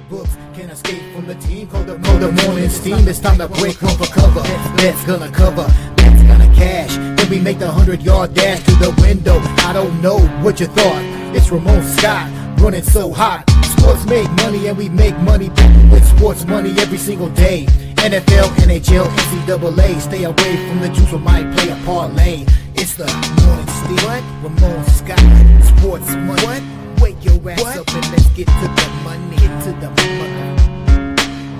books can't escape from the team. Call the morning steam. It's time to break one for cover. Bet's gonna cover. Bet's gonna cash. Then we make the 100-yard dash to the window. I don't know what you thought. It's Ramon Scott running so hot. Sports make money and we make money with sports money every single day. NFL, NHL, NCAA. Stay away from the juice or might play a parlay. It's the morning steam. What? Ramon Scott. Sports money. What? Wake your ass up and let's get to the money. Get to the money.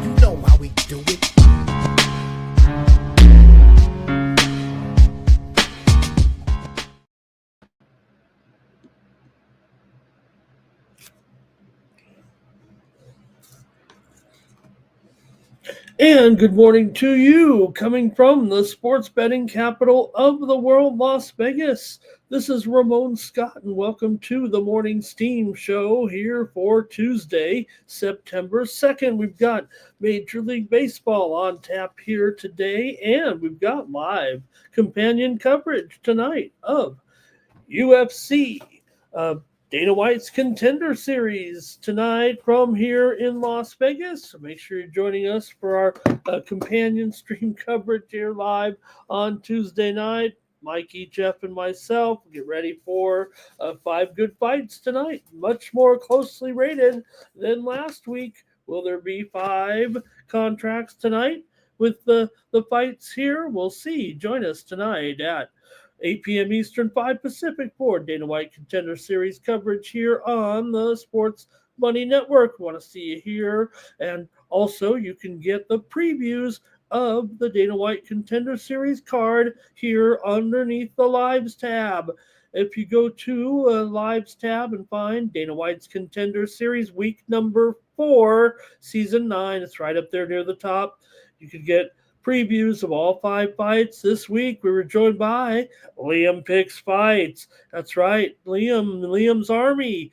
You know how we do it. And good morning to you, coming from the sports betting capital of the world, Las Vegas. This is Ramon Scott, and welcome to the Morning Steam Show here for Tuesday, September 2nd. We've got Major League Baseball on tap here today, and we've got live companion coverage tonight of UFC. Dana White's Contender Series tonight from here in Las Vegas. So make sure you're joining us for our companion stream coverage here live on Tuesday night. Mikey, Jeff, and myself get ready for 5 good fights tonight. Much more closely rated than last week. Will there be 5 contracts tonight with the fights here? We'll see. Join us tonight at 8 p.m. Eastern, 5 Pacific for Dana White Contender Series coverage here on the Sports Money Network. Want to see you here. And also, you can get the previews of the Dana White Contender Series card here underneath the Lives tab. If you go to Lives tab and find Dana White's Contender Series week number 4, season 9, it's right up there near the top. You can get previews of all 5 fights. This week we were joined by Liam Picks Fights. That's right, Liam's Army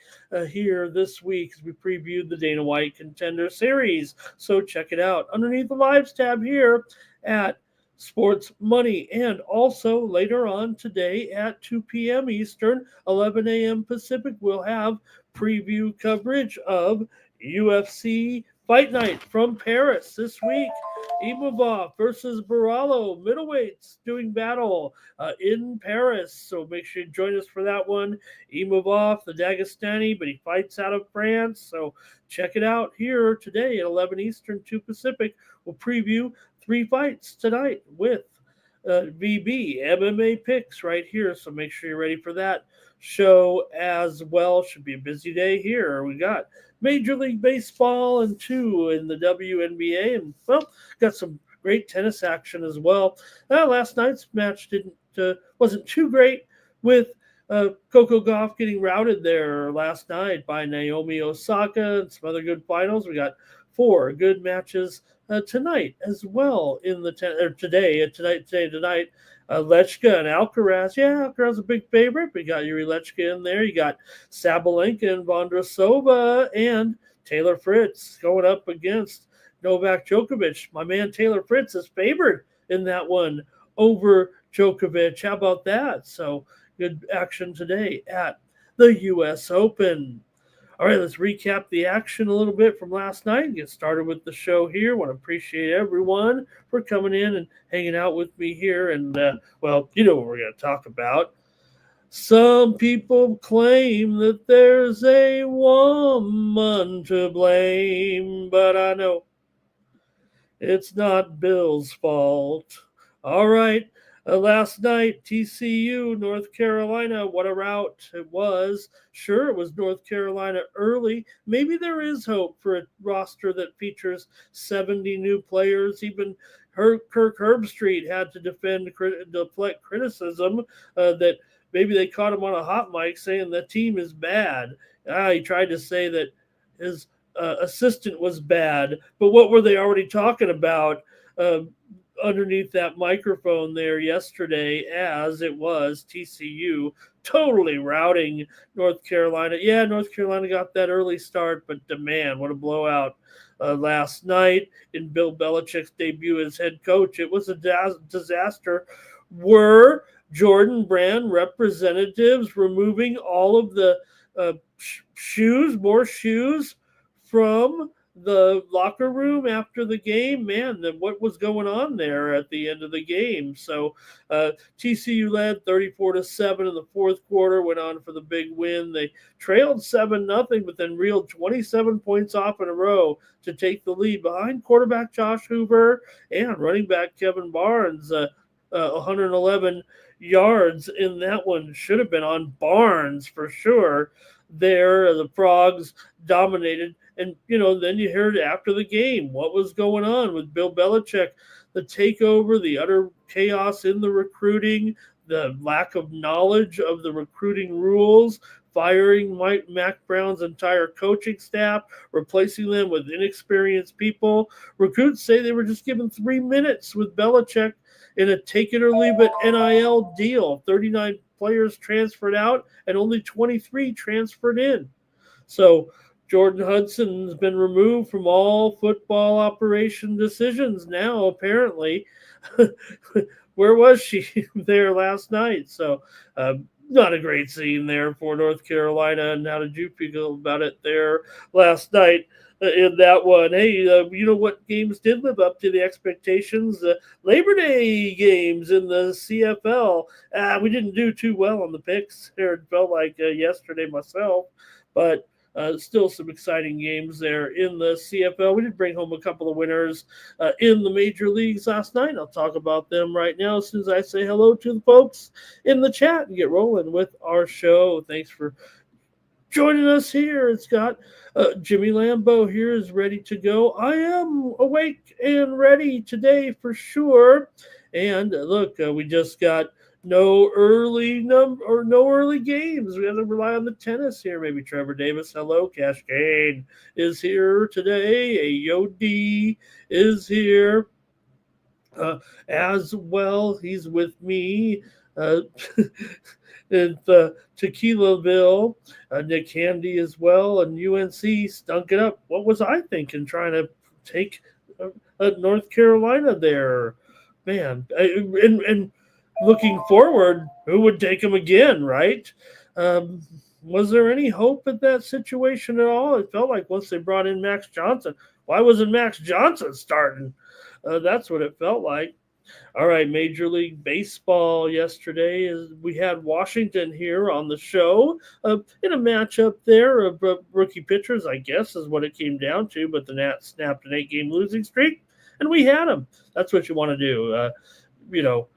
here this week as we previewed the Dana White Contender Series. So check it out underneath the Lives tab here at Sports Money. And also later on today at 2 p.m. Eastern, 11 a.m. Pacific, we'll have preview coverage of UFC Fight Night from Paris this week. Imavov versus Barallo, middleweights doing battle in Paris. So make sure you join us for that one. Imavov, the Dagestani, but he fights out of France. So check it out here today at 11 Eastern, 2 Pacific. We'll preview 3 fights tonight with VB MMA picks right here. So make sure you're ready for that show as well. Should be a busy day here. We got Major League Baseball and 2 in the WNBA, and well, got some great tennis action as well. Last night's match wasn't too great with Coco Gauff getting routed there last night by Naomi Osaka and some other good finals. We got 4 good matches tonight as well in the tonight. Lechka and Alcaraz. Yeah, Alcaraz is a big favorite. We got Yuri Lechka in there. You got Sabalenka and Vondrasova and Taylor Fritz going up against Novak Djokovic. My man Taylor Fritz is favored in that one over Djokovic. How about that? So good action today at the U.S. Open. All right, let's recap the action a little bit from last night and get started with the show here. I want to appreciate everyone for coming in and hanging out with me here. And, well, you know what we're going to talk about. Some people claim that there's a woman to blame, but I know it's not Bill's fault. All right. Last night, TCU, North Carolina, what a rout it was. Sure, it was North Carolina early. Maybe there is hope for a roster that features 70 new players. Even Kirk Herbstreit had to deflect criticism that maybe they caught him on a hot mic saying the team is bad. He tried to say that his assistant was bad. But what were they already talking about underneath that microphone there yesterday, as it was TCU totally routing North Carolina. Yeah, North Carolina got that early start, but man, what a blowout last night in Bill Belichick's debut as head coach. It was a disaster. Were Jordan Brand representatives removing all of the more shoes from the locker room after the game, man, then what was going on there at the end of the game? So TCU led 34-7 in the fourth quarter, went on for the big win. They trailed 7-0, but then reeled 27 points off in a row to take the lead behind quarterback Josh Hoover and running back Kevin Barnes. 111 yards in that one. Should have been on Barnes for sure. There, the Frogs dominated. And, then you heard after the game what was going on with Bill Belichick, the takeover, the utter chaos in the recruiting, the lack of knowledge of the recruiting rules, firing Mac Brown's entire coaching staff, replacing them with inexperienced people. Recruits say they were just given 3 minutes with Belichick in a take it or leave it NIL deal. 39 players transferred out and only 23 transferred in. So Jordan Hudson's been removed from all football operation decisions now, apparently. Where was she there last night? So not a great scene there for North Carolina. And how did you feel about it there last night in that one? Hey, you know what games did live up to the expectations? Labor Day games in the CFL. We didn't do too well on the picks there. It felt like yesterday myself, but still some exciting games there in the CFL. We did bring home a couple of winners in the major leagues last night. I'll talk about them right now as soon as I say hello to the folks in the chat and get rolling with our show. Thanks for joining us here. It's got Jimmy Lambeau here is ready to go. I am awake and ready today for sure. And look, we just got no early games. We have to rely on the tennis here. Maybe Trevor Davis. Hello, Cascade is here today. Ayodi is here as well. He's with me. And Tequilaville, Nick Handy as well, and UNC stunk it up. What was I thinking trying to take North Carolina there? Man, and looking forward, who would take them again, right? Was there any hope at that situation at all? It felt like once they brought in Max Johnson, why wasn't Max Johnson starting? That's what it felt like. All right, Major League Baseball yesterday we had Washington here on the show in a matchup there of rookie pitchers, I guess is what it came down to, but the Nats snapped an 8-game losing streak, and we had them. That's what you want to do.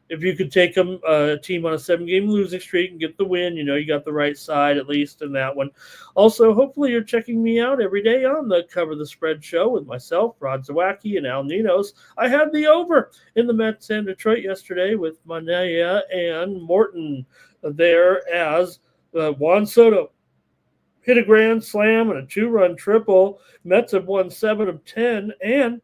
If you could take a team on a 7-game losing streak and get the win, you got the right side at least in that one. Also, hopefully you're checking me out every day on the Cover the Spread show with myself, Rod Zawacki, and Al Ninos. I had the over in the Mets and Detroit yesterday with Manea and Morton there as Juan Soto hit a grand slam and a 2-run triple. Mets have won 7 of 10, and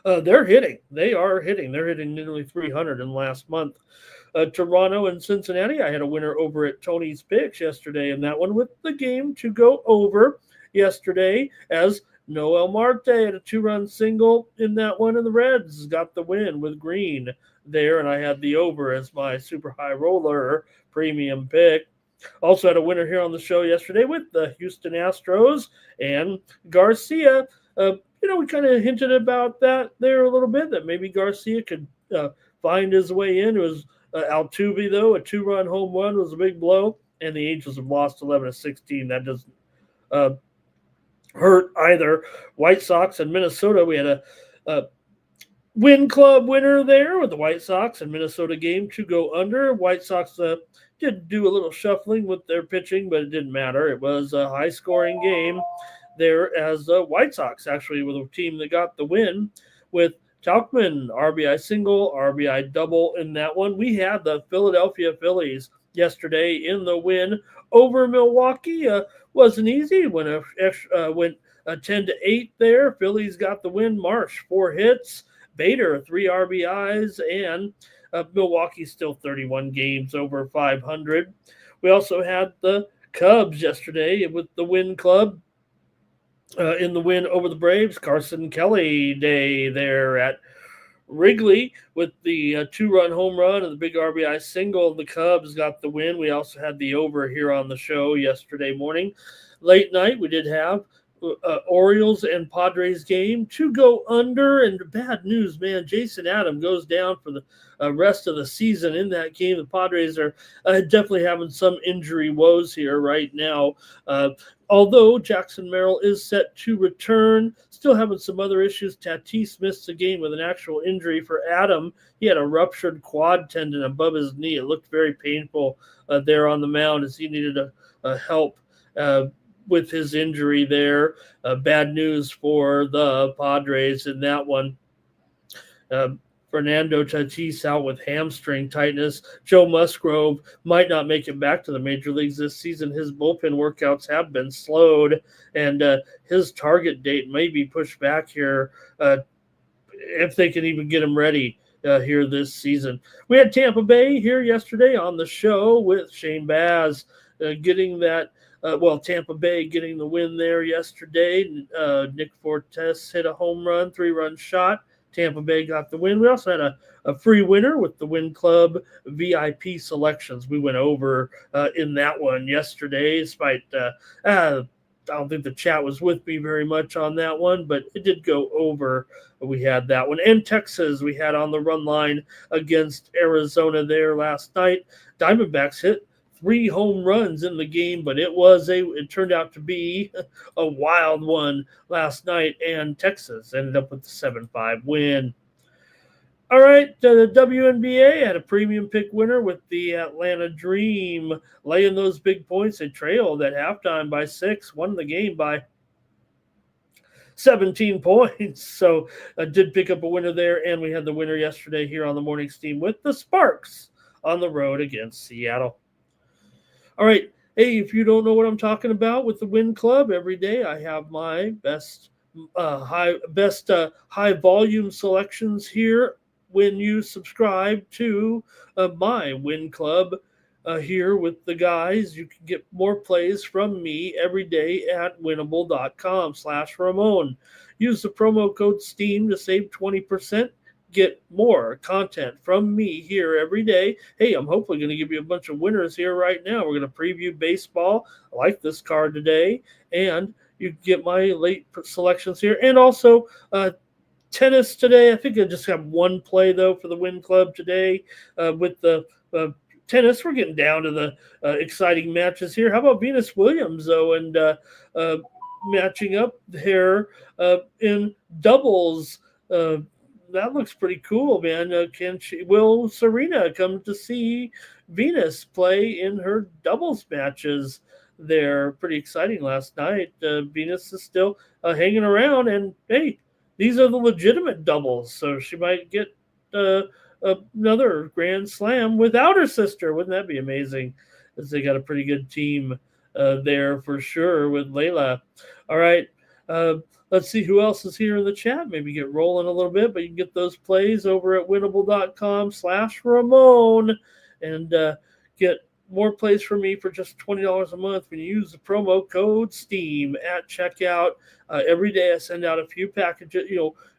they're hitting. They are hitting. They're hitting nearly 300 in the last month. Toronto and Cincinnati, I had a winner over at Tony's Picks yesterday in that one with the game to go over yesterday as Noel Marte had a 2-run single in that one, and the Reds got the win with Green there, and I had the over as my super high roller premium pick. Also had a winner here on the show yesterday with the Houston Astros and Garcia. We kind of hinted about that there a little bit, that maybe Garcia could find his way in. It was Altuve, though. A 2-run home run was a big blow, and the Angels have lost 11-16. That doesn't hurt either. White Sox and Minnesota, we had a Win Club winner there with the White Sox and Minnesota game to go under. White Sox did do a little shuffling with their pitching, but it didn't matter. It was a high-scoring game there as the White Sox actually with a team that got the win with Tauchman, RBI single, RBI double in that one. We had the Philadelphia Phillies yesterday in the win over Milwaukee. Wasn't easy. Went 10-8 there. Phillies got the win. Marsh, 4 hits. Bader, 3 RBIs, and Milwaukee still 31 games over 500. We also had the Cubs yesterday with the Win Club. In the win over the Braves, Carson Kelly day there at Wrigley with the 2-run home run and the big RBI single. The Cubs got the win. We also had the over here on the show yesterday morning. Late night, we did have Orioles and Padres game to go under. And bad news, man. Jason Adam goes down for the rest of the season in that game. The Padres are definitely having some injury woes here right now. Although Jackson Merrill is set to return, still having some other issues. Tatis missed the game with an actual injury. For Adam, he had a ruptured quad tendon above his knee. It looked very painful there on the mound as he needed a help with his injury there. Bad news for the Padres in that one. Fernando Tatis out with hamstring tightness. Joe Musgrove might not make it back to the major leagues this season. His bullpen workouts have been slowed, and his target date may be pushed back here if they can even get him ready here this season. We had Tampa Bay here yesterday on the show with Shane Baz getting that. Tampa Bay getting the win there yesterday. Nick Fortes hit a home run, 3-run shot. Tampa Bay got the win. We also had a free winner with the Win Club VIP selections. We went over in that one yesterday, despite I don't think the chat was with me very much on that one, but it did go over. We had that one. And Texas, we had on the run line against Arizona there last night. Diamondbacks hit 3 home runs in the game, but it turned out to be a wild one last night, and Texas ended up with the 7-5 win. All right, the WNBA had a premium pick winner with the Atlanta Dream laying those big points. They trailed at halftime by 6, won the game by 17 points. So did pick up a winner there, and we had the winner yesterday here on the morning steam with the Sparks on the road against Seattle. All right. Hey, if you don't know what I'm talking about with the Win Club, every day I have my best high volume selections here. When you subscribe to my Win Club here with the guys, you can get more plays from me every day at winnable.com/Ramon. Use the promo code STEAM to save 20%. Get more content from me here every day. Hey, I'm hopefully going to give you a bunch of winners here right now. We're going to preview baseball. I like this card today. And you get my late selections here. And also tennis today. I think I just have one play, though, for the Win Club today with the tennis. We're getting down to the exciting matches here. How about Venus Williams, though, and matching up there in doubles? That looks pretty cool, man. Will Serena come to see Venus play in her doubles matches? They're pretty exciting last night. Venus is still hanging around, and hey, these are the legitimate doubles, so she might get another Grand Slam without her sister. Wouldn't that be amazing? As they got a pretty good team there for sure with Layla. All right. Let's see who else is here in the chat. Maybe get rolling a little bit, but you can get those plays over at winnable.com/Ramon and get more plays from me for just $20 a month when you use the promo code STEAM at checkout. Every day I send out a few packages,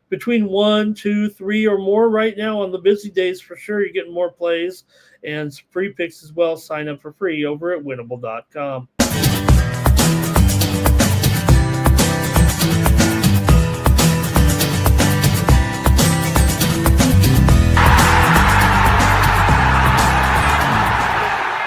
between 1, 2, 3 or more right now on the busy days for sure. You're getting more plays and some free picks as well. Sign up for free over at winnable.com.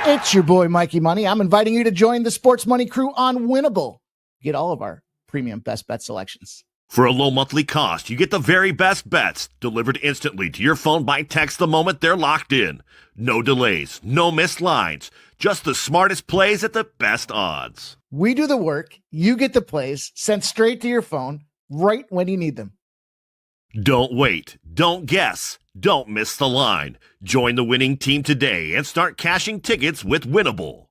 It's your boy, Mikey Money. I'm inviting you to join the Sports Money crew on Winnable. Get all of our premium best bet selections. For a low monthly cost, you get the very best bets delivered instantly to your phone by text the moment they're locked in. No delays, no missed lines, just the smartest plays at the best odds. We do the work, you get the plays sent straight to your phone right when you need them. Don't wait, don't guess, don't miss the line. Join the winning team today and start cashing tickets with Winnable.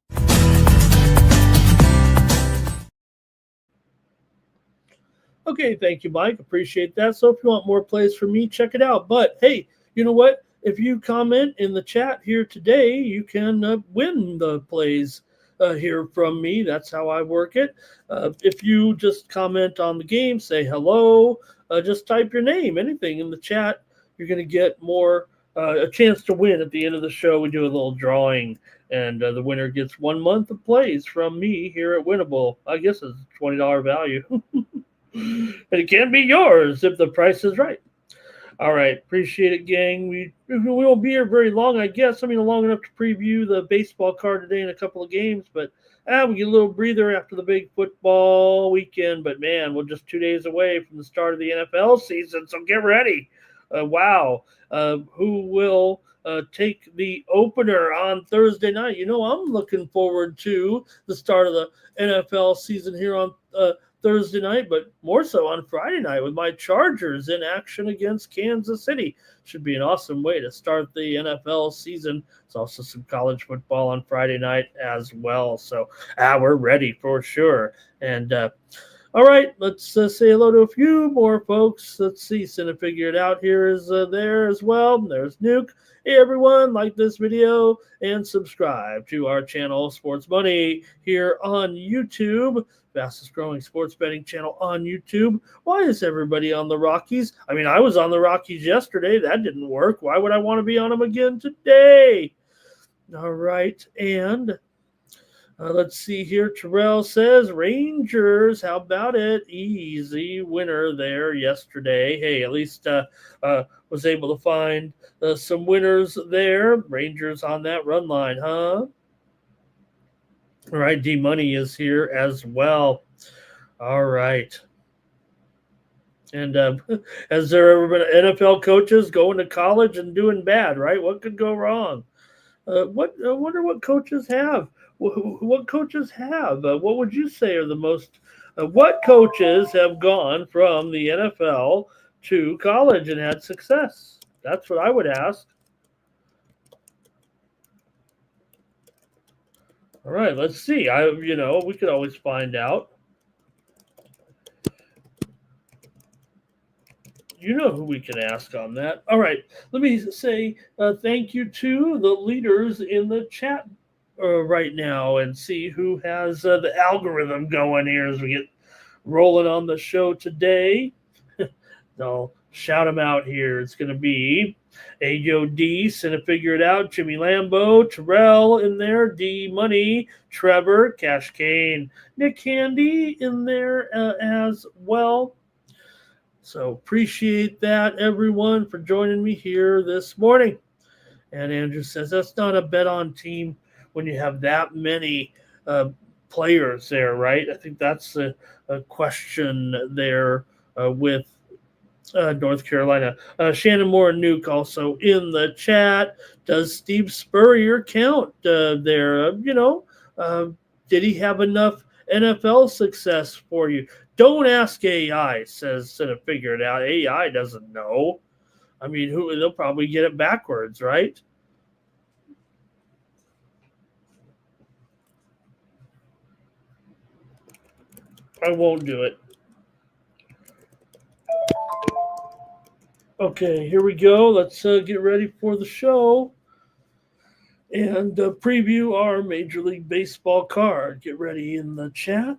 Okay, thank you, Mike. Appreciate that. So if you want more plays from me, check it out. But hey, you know what? If you comment in the chat here today, you can win the plays here from me. That's how I work it. If you just comment on the game, say hello, just type your name, anything in the chat, you're going to get more a chance to win at the end of the show. We do a little drawing And the winner gets 1 month of plays from me here at Winnable. I guess it's $20 value. And it can be yours if the price is right. All right, appreciate it, gang. We won't be here very long, I guess. I mean, long enough to preview the baseball card today in a couple of games, but we get a little breather after the big football weekend. But man, we're just 2 days away from the start of the NFL season, so get ready. Wow, who will take the opener on Thursday night? I'm looking forward to the start of the NFL season here on Thursday night, but more so on Friday night with my Chargers in action against Kansas City. Should be an awesome way to start the NFL season. There's also some college football on Friday night as well. So we're ready for sure. And all right, let's say hello to a few more folks. Let's see, Cinna Figure It Out here is there as well. There's Nuke. Hey everyone, like this video and subscribe to our channel, Sports Money, here on YouTube. Fastest growing sports betting channel on YouTube. Why is everybody on the Rockies? I mean, I was on the Rockies yesterday. That didn't work. Why would I want to be on them again today? All right, and let's see here. Terrell says Rangers. How about it? Easy winner there yesterday. Hey, at least was able to find some winners there. Rangers on that run line, huh? All right, D-Money is here as well. All right. And has there ever been NFL coaches going to college and doing bad, right? What could go wrong? I wonder what coaches have. What coaches have? What would you say are the most what coaches have gone from the NFL to college and had success? That's what I would ask. All right, let's see. We could always find out. You know who we can ask on that. All right, let me say thank you to the leaders in the chat right now and see who has the algorithm going here as we get rolling on the show today. I'll shout them out here. It's going to be Ayo D, Cinna Figure It Out, Jimmy Lambo, Terrell in there, D Money, Trevor, Cash Kane, Nick Handy in there as well. So appreciate that, everyone, for joining me here this morning. And Andrew says that's not a bet on team when you have that many players there, right? I think that's a question there with North Carolina. Shannon Moore and Nuke also in the chat. Does Steve Spurrier count there? Did he have enough NFL success for you? Don't ask AI, says Cinna Figure It Out. AI doesn't know. I mean, they'll probably get it backwards, right? I won't do it. Okay, here we go. Let's get ready for the show and preview our Major League Baseball card. Get ready in the chat.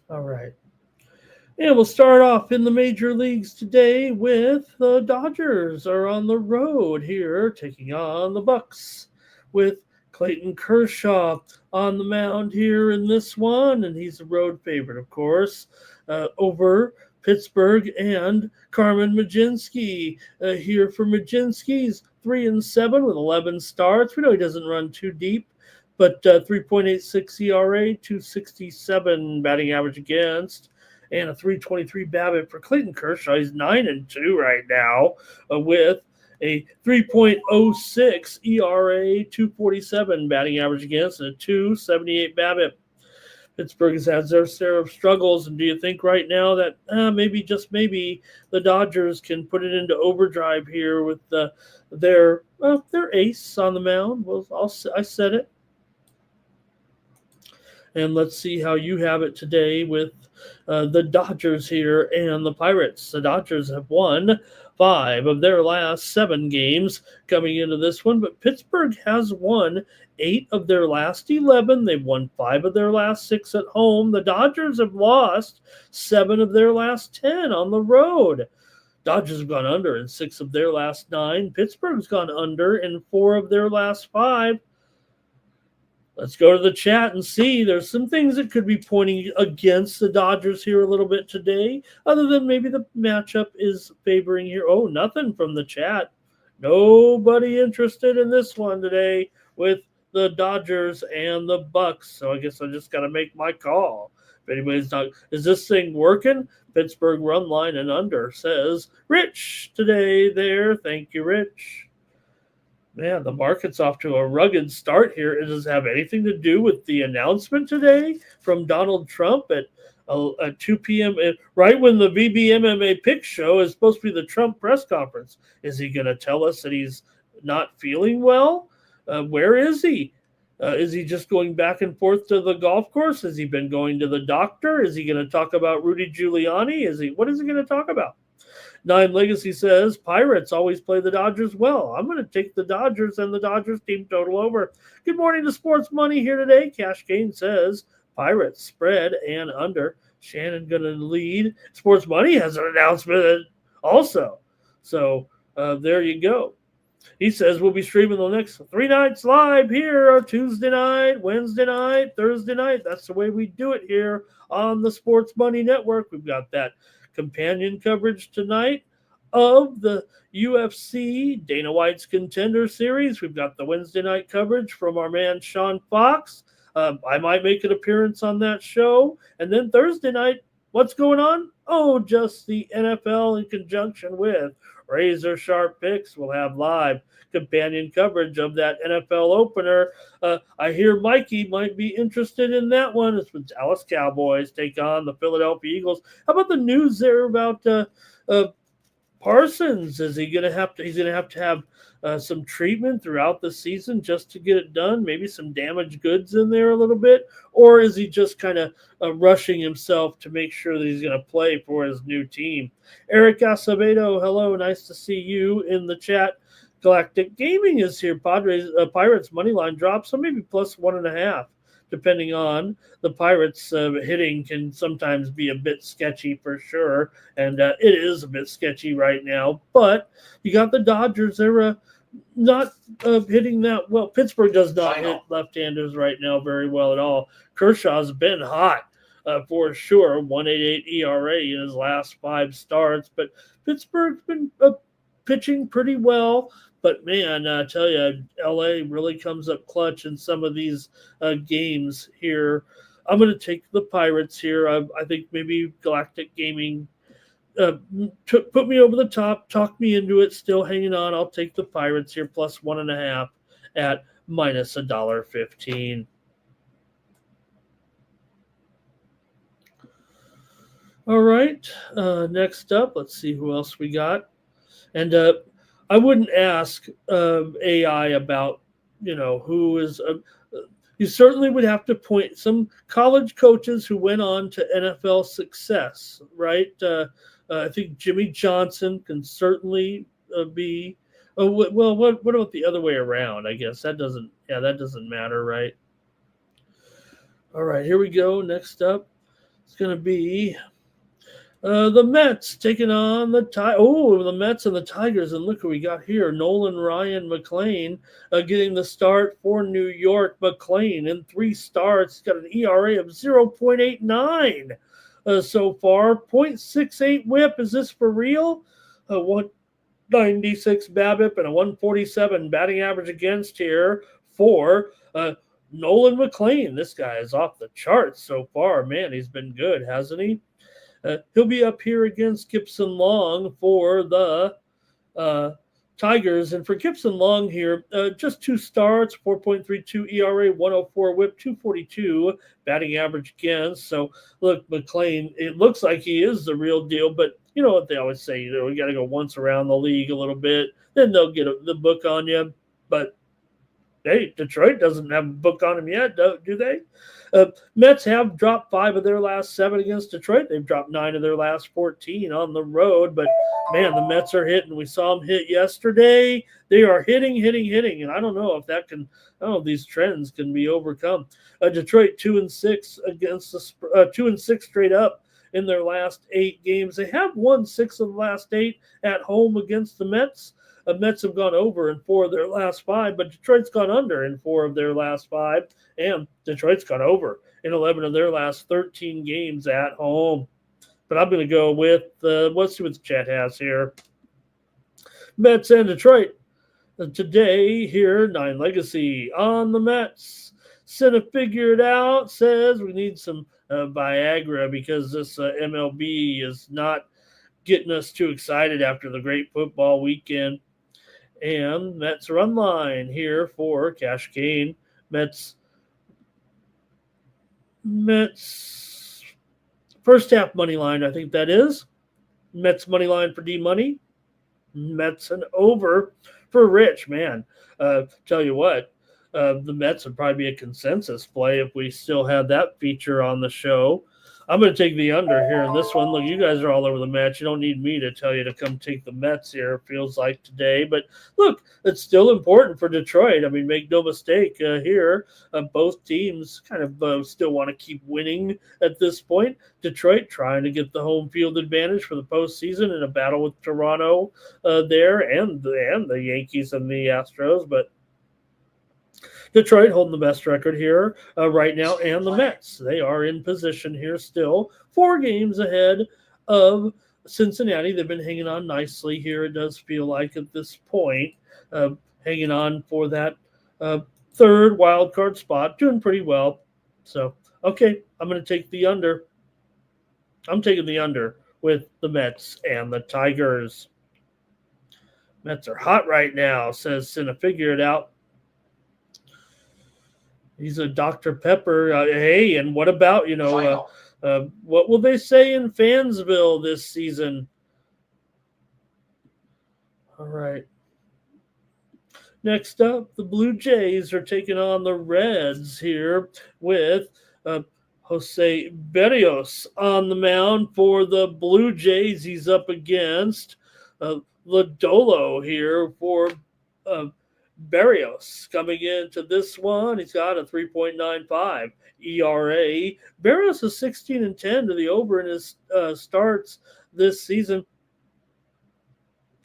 All right. And we'll start off in the major leagues today with the Dodgers are on the road here, taking on the Bucks with Clayton Kershaw on the mound here in this one, and he's a road favorite, of course, over Pittsburgh and Carmen Mlodzinski here for Mlodzinski. He's 3-7 with 11 starts. We know he doesn't run too deep, but 3.86 ERA, 267 batting average against, and a 3.23 BABIP for Clayton Kershaw. He's 9-2 right now with a 3.06 ERA, 2.47 batting average against, and a 2.78 BABIP. Pittsburgh has had their share of struggles, and do you think right now that maybe, just maybe, the Dodgers can put it into overdrive here with their ace on the mound? Well, I said it. And let's see how you have it today with the Dodgers here and the Pirates. The Dodgers have won 5 of their last 7 games coming into this one, but Pittsburgh has won 8 of their last 11. They've won 5 of their last 6 at home. The Dodgers have lost 7 of their last 10 on the road. Dodgers have gone under in 6 of their last 9. Pittsburgh's gone under in 4 of their last 5. Let's go to the chat and see. There's some things that could be pointing against the Dodgers here a little bit today, other than maybe the matchup is favoring here. Oh, nothing from the chat. Nobody interested in this one today with the Dodgers and the Bucks. So I guess I just got to make my call. If anybody's not, is this thing working? Pittsburgh run line and under, says Rich today there. Thank you, Rich. Man, the market's off to a rugged start here. Does it have anything to do with the announcement today from Donald Trump at 2 p.m., right when the VBMMA pick show is supposed to be the Trump press conference? Is he going to tell us that he's not feeling well? Where is he? Is he just going back and forth to the golf course? Has he been going to the doctor? Is he going to talk about Rudy Giuliani? What is he going to talk about? Nine Legacy says, Pirates always play the Dodgers well. I'm going to take the Dodgers and the Dodgers team total over. Good morning to Sports Money here today. Cash Gain says, Pirates spread and under. Shannon going to lead. Sports Money has an announcement also. So there you go. He says we'll be streaming the next 3 nights live here, Tuesday night, Wednesday night, Thursday night. That's the way we do it here on the Sports Money Network. We've got that companion coverage tonight of the UFC Dana White's Contender Series. We've got the Wednesday night coverage from our man Sean Fox. I might make an appearance on that show. And then Thursday night, what's going on? Oh, just the NFL in conjunction with Razor Sharp Picks. We'll have live companion coverage of that NFL opener. I hear Mikey might be interested in that one. It's with Dallas Cowboys take on the Philadelphia Eagles. How about the news there about Parsons? Is he going to have to? He's going to have some treatment throughout the season just to get it done. Maybe some damaged goods in there a little bit, or is he just kind of rushing himself to make sure that he's going to play for his new team? Eric Acevedo, hello, nice to see you in the chat. Galactic Gaming is here. Pirates money line drop, so maybe plus 1.5. Depending on the Pirates hitting can sometimes be a bit sketchy for sure, and it is a bit sketchy right now. But you got the Dodgers; they're not hitting that well. Pittsburgh does not hit left-handers right now very well at all. Kershaw's been hot for sure, 1.88 ERA in his last 5 starts, but Pittsburgh's been pitching pretty well. But, man, I tell you, L.A. really comes up clutch in some of these games here. I'm going to take the Pirates here. I think maybe Galactic Gaming put me over the top, talked me into it, still hanging on. I'll take the Pirates here, plus 1.5 at minus $1.15. All right, next up, let's see who else we got. And I wouldn't ask AI about, who is you certainly would have to point some college coaches who went on to NFL success, right? I think Jimmy Johnson can certainly be. Well, what about the other way around? I guess that doesn't matter, right? All right, here we go. Next up, it's going to be the Mets taking on the Mets and the Tigers. And look who we got here. Nolan Ryan McLean getting the start for New York. McLean in 3 starts. He's got an ERA of 0.89 so far. 0.68 whip. Is this for real? 196 BABIP and a 147 batting average against here for Nolan McLean. This guy is off the charts so far. Man, he's been good, hasn't he? He'll be up here against Gibson Long for the Tigers. And for Gibson Long here, just 2 starts, 4.32 ERA, 104 whip, 242 batting average against. So, look, McLean, it looks like he is the real deal. But you know what they always say, we got to go once around the league a little bit. Then they'll get the book on you. But, hey, Detroit doesn't have a book on him yet, do they? Mets have dropped 5 of their last 7 against Detroit. They've dropped 9 of their last 14 on the road. But, man, the Mets are hitting. We saw them hit yesterday. They are hitting. And I don't know if these trends can be overcome. Detroit 2-6 against 2-6 straight up in their last 8 games. They have won 6 of the last 8 at home against the Mets. The Mets have gone over in 4 of their last 5, but Detroit's gone under in 4 of their last 5, and Detroit's gone over in 11 of their last 13 games at home. But I'm going to go with, let's see what the chat has here. Mets and Detroit. Today, here, 9 Legacy on the Mets. Cinna figured out, says we need some Viagra because this MLB is not getting us too excited after the great football weekend. And Mets run line here for Cash Kane. Mets first half money line, I think that is. Mets money line for D-Money. Mets and over for Rich, man. Tell you what, the Mets would probably be a consensus play if we still had that feature on the show. I'm going to take the under here in this one. Look, you guys are all over the Mets. You don't need me to tell you to come take the Mets here, it feels like today. But look, it's still important for Detroit. I mean, make no mistake here. Both teams kind of still want to keep winning at this point. Detroit trying to get the home field advantage for the postseason in a battle with Toronto there and the Yankees and the Astros. But Detroit holding the best record here right now, and the Mets. They are in position here still, 4 games ahead of Cincinnati. They've been hanging on nicely here, it does feel like at this point, hanging on for that 3rd wild card spot, doing pretty well. So, okay, I'm going to take the under. I'm taking the under with the Mets and the Tigers. Mets are hot right now, says Cinna. Figure it out. He's a Dr. Pepper. Hey, and what about, what will they say in Fansville this season? All right. Next up, the Blue Jays are taking on the Reds here with Jose Berrios on the mound for the Blue Jays. He's up against Lodolo here for Berrios. Coming into this one, he's got a 3.95 ERA. Berrios is 16-10 to the over in his starts this season.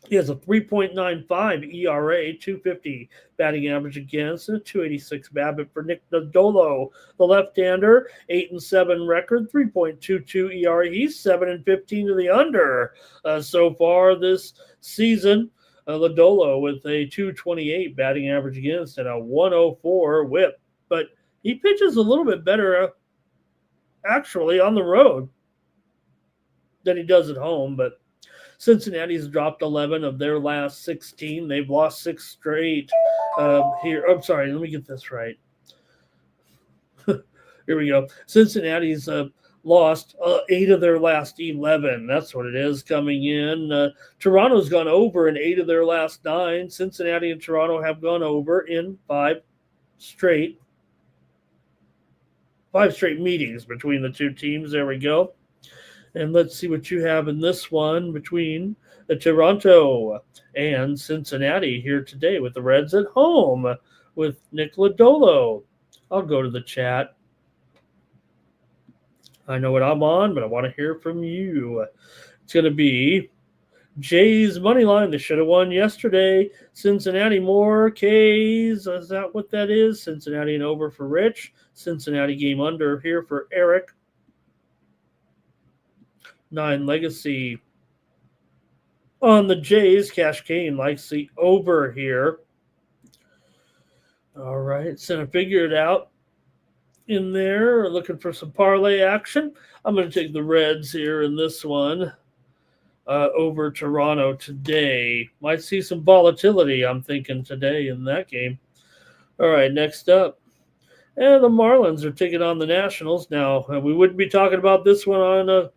He has a 3.95 ERA, 250 batting average against, and a 286 BABIP for Nick Lodolo, the left-hander. 8-7 record, 3.22 ERA. He's 7-15 to the under so far this season. Lodolo with a 228 batting average against and a 104 whip. But he pitches a little bit better actually on the road than he does at home. But Cincinnati's dropped 11 of their last 16. They've lost 6 straight here. I'm sorry, let me get this right. Here we go. Cincinnati's lost 8 of their last 11. That's what it is coming in. Toronto's gone over in 8 of their last 9. Cincinnati and Toronto have gone over in 5 straight meetings between the two teams. There we go. And let's see what you have in this one between Toronto and Cincinnati here today with the Reds at home with Nick Lodolo. I'll go to the chat. I know what I'm on, but I want to hear from you. It's going to be Jays money line. They should have won yesterday. Cincinnati more K's. Is that what that is? Cincinnati and over for Rich. Cincinnati game under here for Eric. 9 Legacy on the Jays. Cash Kane likes the over here. All right, Center figure it out in there. Looking for some parlay action. I'm going to take the Reds here in this one over Toronto today. Might see some volatility, I'm thinking, today in that game. All right, next up. And the Marlins are taking on the Nationals. Now, we wouldn't be talking about this one on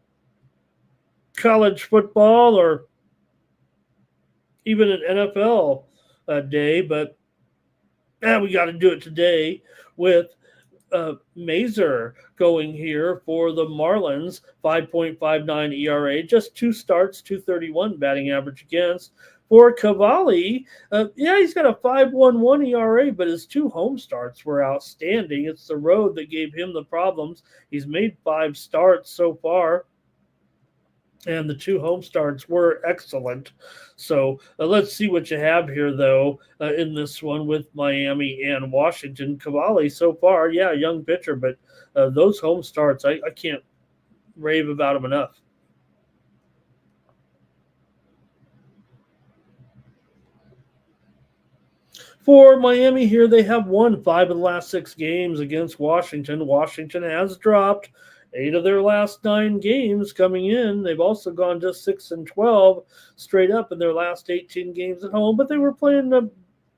college football or even an NFL day, but we got to do it today with Mazer going here for the Marlins. 5.59 ERA, just 2 starts, 231 batting average against. For Cavalli, he's got a 5.11 ERA, but his 2 home starts were outstanding. It's the road that gave him the problems. He's made 5 starts so far. and the 2 home starts were excellent. So let's see what you have here, though, in this one with Miami and Washington. Cavalli so far, yeah, young pitcher, but those home starts, I can't rave about them enough. For Miami here, they have won 5 of the last 6 games against Washington. Washington has dropped 8 of their last 9 games coming in. They've also gone just 6-12 straight up in their last 18 games at home, but they were playing the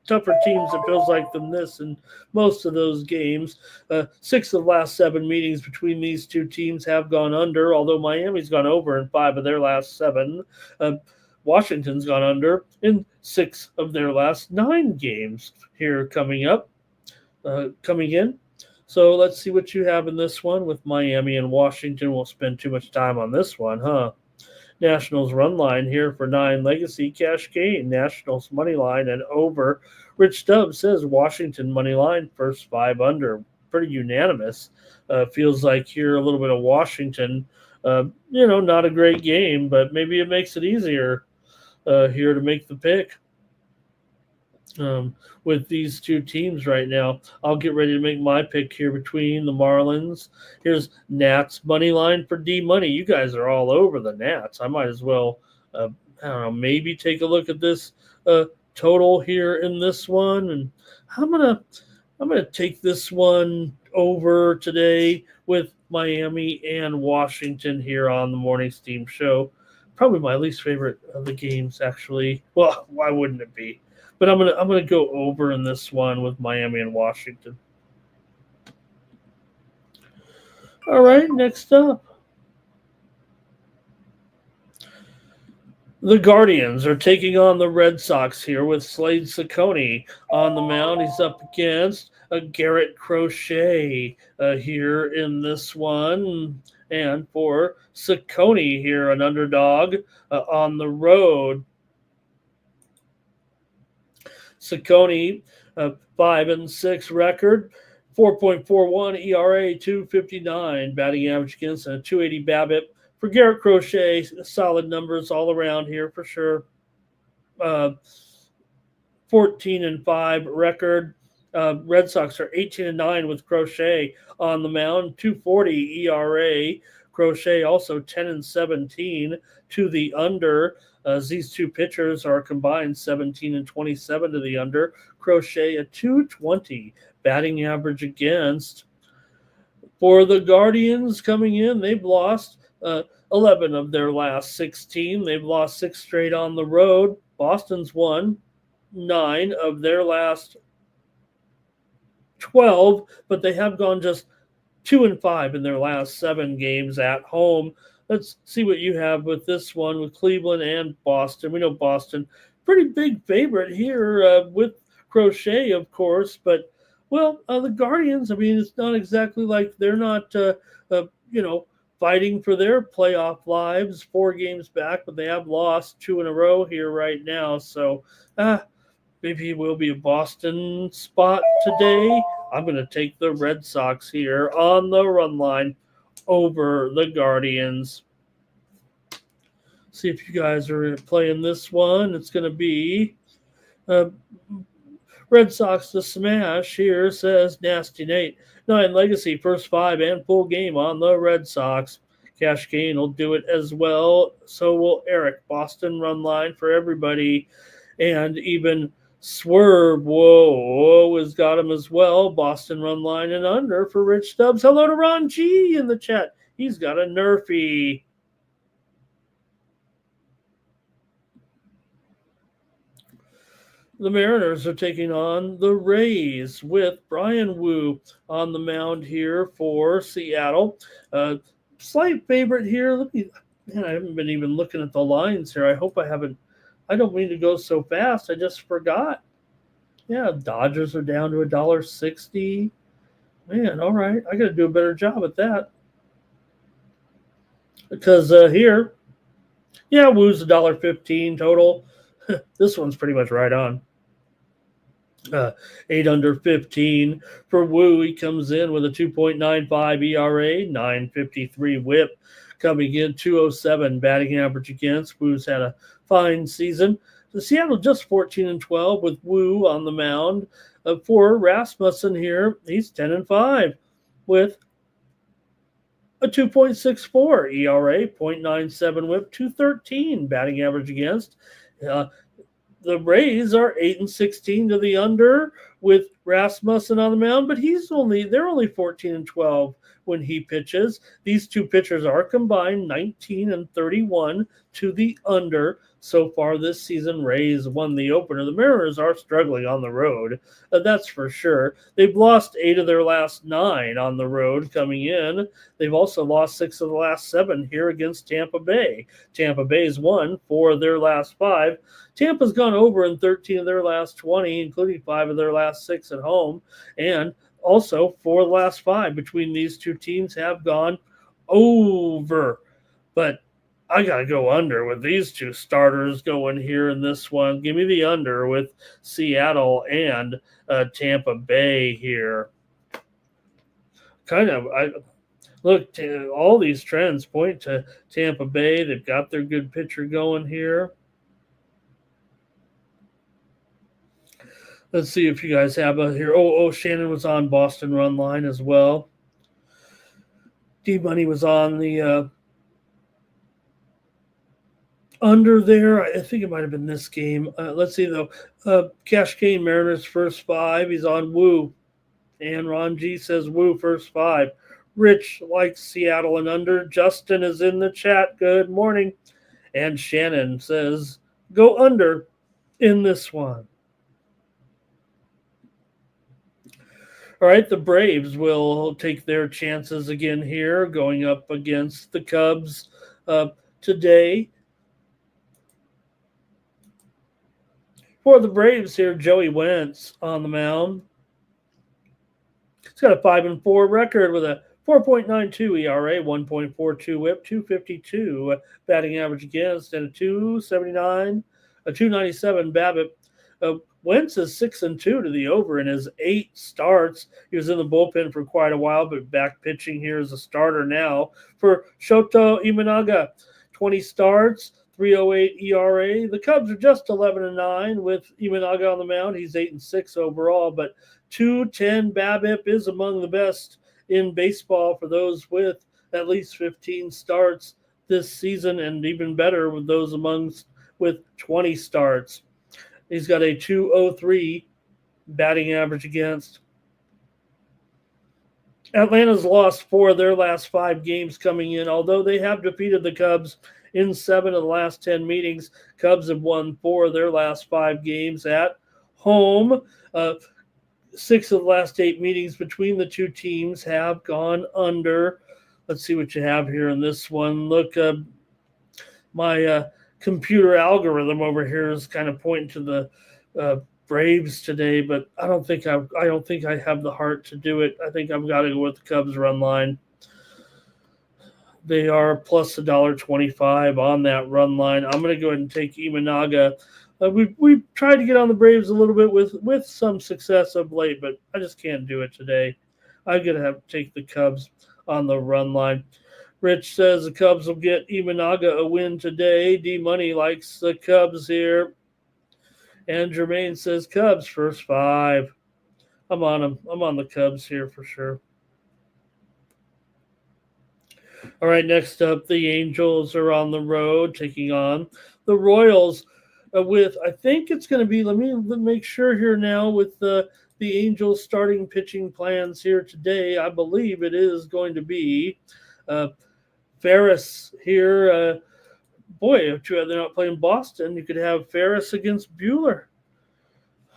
tougher teams, it feels like, than this in most of those games. 6 of the last 7 meetings between these two teams have gone under, although Miami's gone over in 5 of their last 7. Washington's gone under in 6 of their last 9 games here coming in. So let's see what you have in this one with Miami and Washington. Won't spend too much time on this one, huh? Nationals run line here for 9 legacy cash game. Nationals money line and over. Rich Stubbs says Washington money line first 5 under. Pretty unanimous. Feels like here a little bit of Washington. Not a great game, but maybe it makes it easier here to make the pick with these two teams right now. I'll get ready to make my pick here between the Marlins. Here's Nats money line for D money. You guys are all over the Nats. I might as well, maybe take a look at this total here in this one, and I'm gonna take this one over today with Miami and Washington here on the Morning Steam Show. Probably my least favorite of the games, actually. Well, why wouldn't it be? But I'm gonna go over in this one with Miami and Washington. All right, next up. The Guardians are taking on the Red Sox here with Slade Ciccone on the mound. He's up against Garrett Crochet here in this one. And for Ciccone here, an underdog on the road. Ciccone, 5-6 record, 4.41 ERA, 2.59 batting average against, and a 2.80 BABIP. For Garrett Crochet, solid numbers all around here for sure. 14-5 record. Red Sox are 18-9 with Crochet on the mound, 2.40 ERA. Crochet also 10-17 to the under. These two pitchers are combined 17-27 to the under. Crochet a 2.20 batting average against. For the Guardians coming in, they've lost 11 of their last 16. They've lost 6 straight on the road. Boston's won 9 of their last 12, but they have gone just 2-5 in their last 7 games at home. Let's see what you have with this one with Cleveland and Boston. We know Boston, pretty big favorite here with Crochet, of course, but the Guardians, it's not exactly like they're not, fighting for their playoff lives 4 games back, but they have lost 2 in a row here right now. So maybe it will be a Boston spot today. I'm going to take the Red Sox here on the run line over the Guardians. See if you guys are playing this one. It's going to be Red Sox to smash here, says Nasty Nate. 9 legacy, first 5 and full game on the Red Sox. Cash Kane will do it as well. So will Eric. Boston run line for everybody. And even Swerve, whoa, has got him as well. Boston run line and under for Rich Stubbs. Hello to Ron G in the chat. He's got a Nerfy. The Mariners are taking on the Rays with Brian Wu on the mound here for Seattle. Slight favorite here. I haven't been even looking at the lines here. I hope I haven't. I don't mean to go so fast. I just forgot. Yeah, Dodgers are down to $1.60. Man, all right. I got to do a better job at that. Because here, Wu's $1.15 total. This one's pretty much right on. uh, 8 under 15 for Wu. He comes in with a 2.95 ERA, 953 whip, coming in 207 batting average against. Wu's had a fine season. The Seattle just 14-12 with Wu on the mound. For Rasmussen here, he's 10-5 with a 2.64 ERA, 0.97 whip, 213 batting average against. The Rays are 8-16 to the under with Rasmussen on the mound, but they're only 14-12 when he pitches. These two pitchers are combined 19-31 to the under so far this season. Rays won the opener. The Mariners are struggling on the road, that's for sure. They've lost 8 of their last 9 on the road coming in. They've also lost 6 of the last 7 here against Tampa Bay. Tampa Bay's won 4 of their last 5. Tampa's gone over in 13 of their last 20, including 5 of their last 6 at home. And also 4 of the last 5 between these two teams have gone over. But I got to go under with these two starters going here in this one. Give me the under with Seattle and Tampa Bay here. All these trends point to Tampa Bay. They've got their good pitcher going here. Let's see if you guys have here. Shannon was on Boston Run Line as well. D-Money was on the under there. I think it might have been this game. Let's see, though. Cash Kane, Mariners first 5. He's on Wu. And Ron G says Wu first 5. Rich likes Seattle and under. Justin is in the chat. Good morning. And Shannon says go under in this one. All right, the Braves will take their chances again here, going up against the Cubs today. For the Braves here, Joey Wentz on the mound. He's got a 5-4 record with a 4.92 ERA, 1.42 whip, 252 batting average against, and a 297 BABIP. Wentz is 6-2 to the over in his 8 starts. He was in the bullpen for quite a while, but back pitching here as a starter now. For Shota Imanaga, 20 starts, 3.08 ERA. The Cubs are just 11-9 with Imanaga on the mound. He's 8-6 overall, but 210 BABIP is among the best in baseball for those with at least 15 starts this season, and even better with those with 20 starts. He's got a 2.03 batting average against. Atlanta's lost 4 of their last 5 games coming in, although they have defeated the Cubs in 7 of the last 10 meetings. Cubs have won 4 of their last 5 games at home. 6 of the last 8 meetings between the two teams have gone under. Let's see what you have here in this one. Look, my computer algorithm over here is kind of pointing to the Braves today, but I don't think I have the heart to do it. I think I've got to go with the Cubs run line. They are plus $1.25 on that run line. I'm going to go ahead and take Imanaga. We've tried to get on the Braves a little bit with some success of late, but I just can't do it today. I'm going to have to take the Cubs on the run line. Rich says the Cubs will get Imanaga a win today. D-Money likes the Cubs here. And Jermaine says Cubs first 5. I'm on them. I'm on the Cubs here for sure. All right, next up, the Angels are on the road taking on the Royals with, I think it's going to be, let me make sure here now with the Angels starting pitching plans here today. I believe it is going to be Ferris here. Boy, if they're not playing Boston, you could have Ferris against Buehler.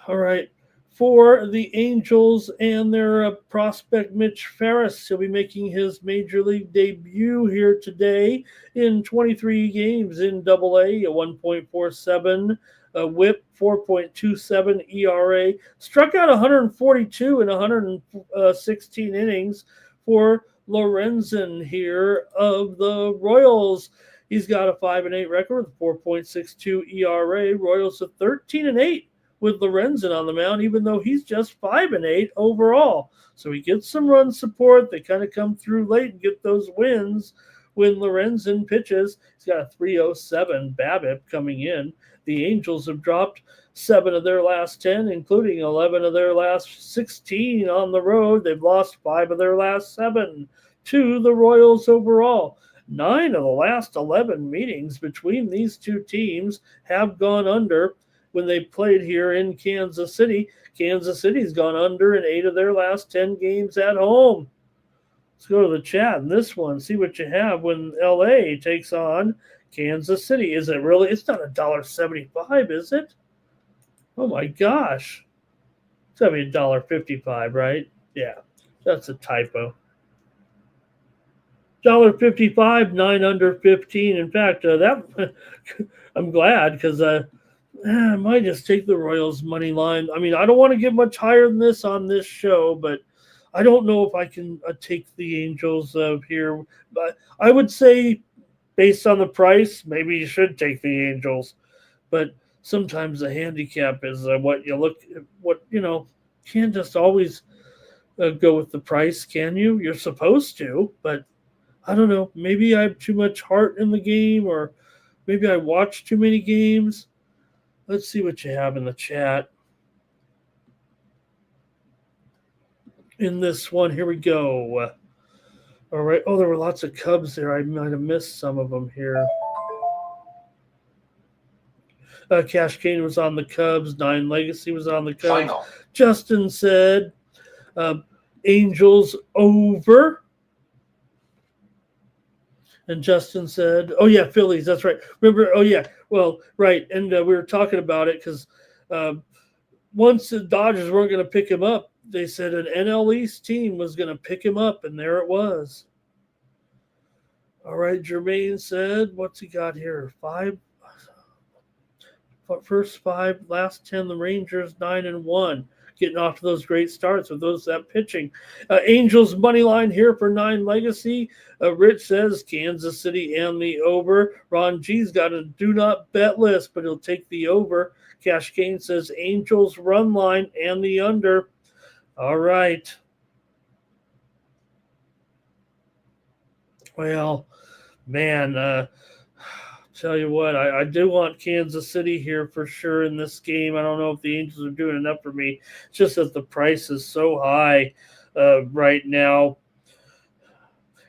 All right. For the Angels and their prospect Mitch Ferris, he'll be making his major league debut here today in 23 games in AA, a 1.47 whip, 4.27 ERA, struck out 142 in 116 innings for Lorenzen here of the Royals. He's got a 5-8 record with 4.62 ERA. Royals are 13-8 with Lorenzen on the mound, even though he's just 5-8 overall. So he gets some run support. They kind of come through late and get those wins when Lorenzen pitches. He's got a 307 BABIP coming in. The Angels have dropped 7 of their last 10, including 11 of their last 16 on the road. They've lost 5 of their last 7 to the Royals overall. 9 of the last 11 meetings between these two teams have gone under when they played here in Kansas City. Kansas City's gone under in 8 of their last 10 games at home. Let's go to the chat in this one, see what you have when LA takes on Kansas City. Is it really? It's not $1.75, is it? Oh my gosh. It's got to be $1.55, right? Yeah, that's a typo. $1.55, 9 under 15. In fact, that I'm glad because I might just take the Royals money line. I mean, I don't want to get much higher than this on this show, but I don't know if I can take the Angels here. But I would say, based on the price, maybe you should take the Angels. But sometimes the handicap is what you look at. What, can't just always go with the price, can you? You're supposed to, but I don't know. Maybe I have too much heart in the game, or maybe I watch too many games. Let's see what you have in the chat. In this one, here we go. All right. Oh, there were lots of Cubs there. I might have missed some of them here. Cash Kane was on the Cubs. 9 Legacy was on the Cubs. Final. Justin said Angels over. And Justin said, oh, yeah, Phillies. That's right. Remember, oh, yeah. Well, right. And we were talking about it because once the Dodgers weren't going to pick him up, they said an NL East team was going to pick him up, and there it was. All right, Jermaine said, what's he got here? 5. First 5, last 10, the Rangers 9-1. Getting off to those great starts with that pitching. Angels money line here for 9 Legacy. Rich says Kansas City and the over. Ron G's got a do not bet list, but he'll take the over. Cash Kane says Angels run line and the under. All right. Well, man, tell you what, I do want Kansas City here for sure in this game. I don't know if the Angels are doing enough for me. It's just that the price is so high right now.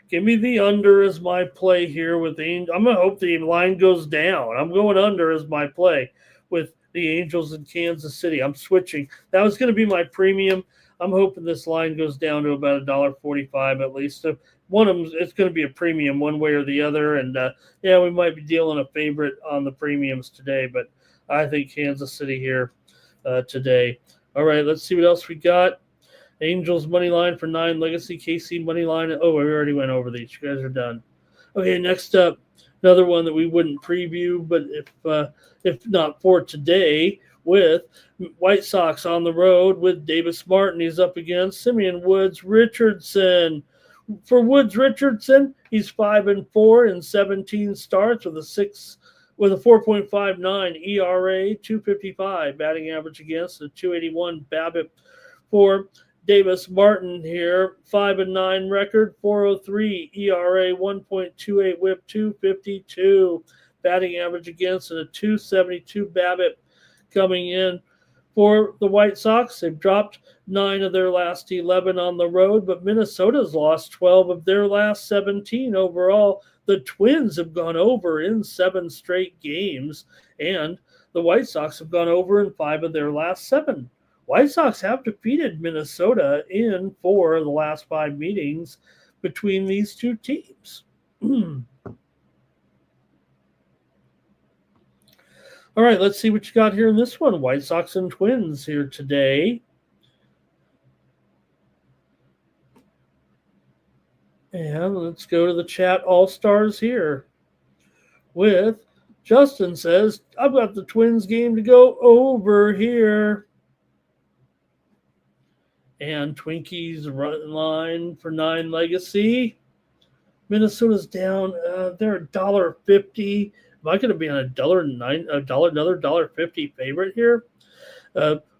Give me the under as my play here with the Angels. I'm going to hope the line goes down. I'm going under as my play with the Angels in Kansas City. I'm switching. That was going to be my premium. I'm hoping this line goes down to about $1.45 at least. So one of them, it's going to be a premium one way or the other. And, we might be dealing a favorite on the premiums today, but I think Kansas City here today. All right, let's see what else we got. Angels money line for 9 Legacy. KC money line. Oh, we already went over these. You guys are done. Okay, next up, another one that we wouldn't preview, but if not for today, with White Sox on the road with Davis Martin. He's up against Simeon Woods Richardson. For Woods Richardson, he's 5-4 in 17 starts with a 4.59 ERA, 2.55 batting average against, a 2.81 BABIP. For Davis Martin here, 5-9 record, 4.03 ERA, 1.28 WHIP, 2.52 batting average against, and a 2.72 BABIP. Coming in for the White Sox, they've dropped 9 of their last 11 on the road, but Minnesota's lost 12 of their last 17 overall. The Twins have gone over in 7 straight games, and the White Sox have gone over in 5 of their last 7. White Sox have defeated Minnesota in 4 of the last 5 meetings between these two teams. All right, let's see what you got here in this one. White Sox and Twins here today. And let's go to the chat all-stars here with Justin says, I've got the Twins game to go over here. And Twinkies run line for 9 Legacy. Minnesota's down. They're $1.50. Am I going to be on another $1.50 favorite here?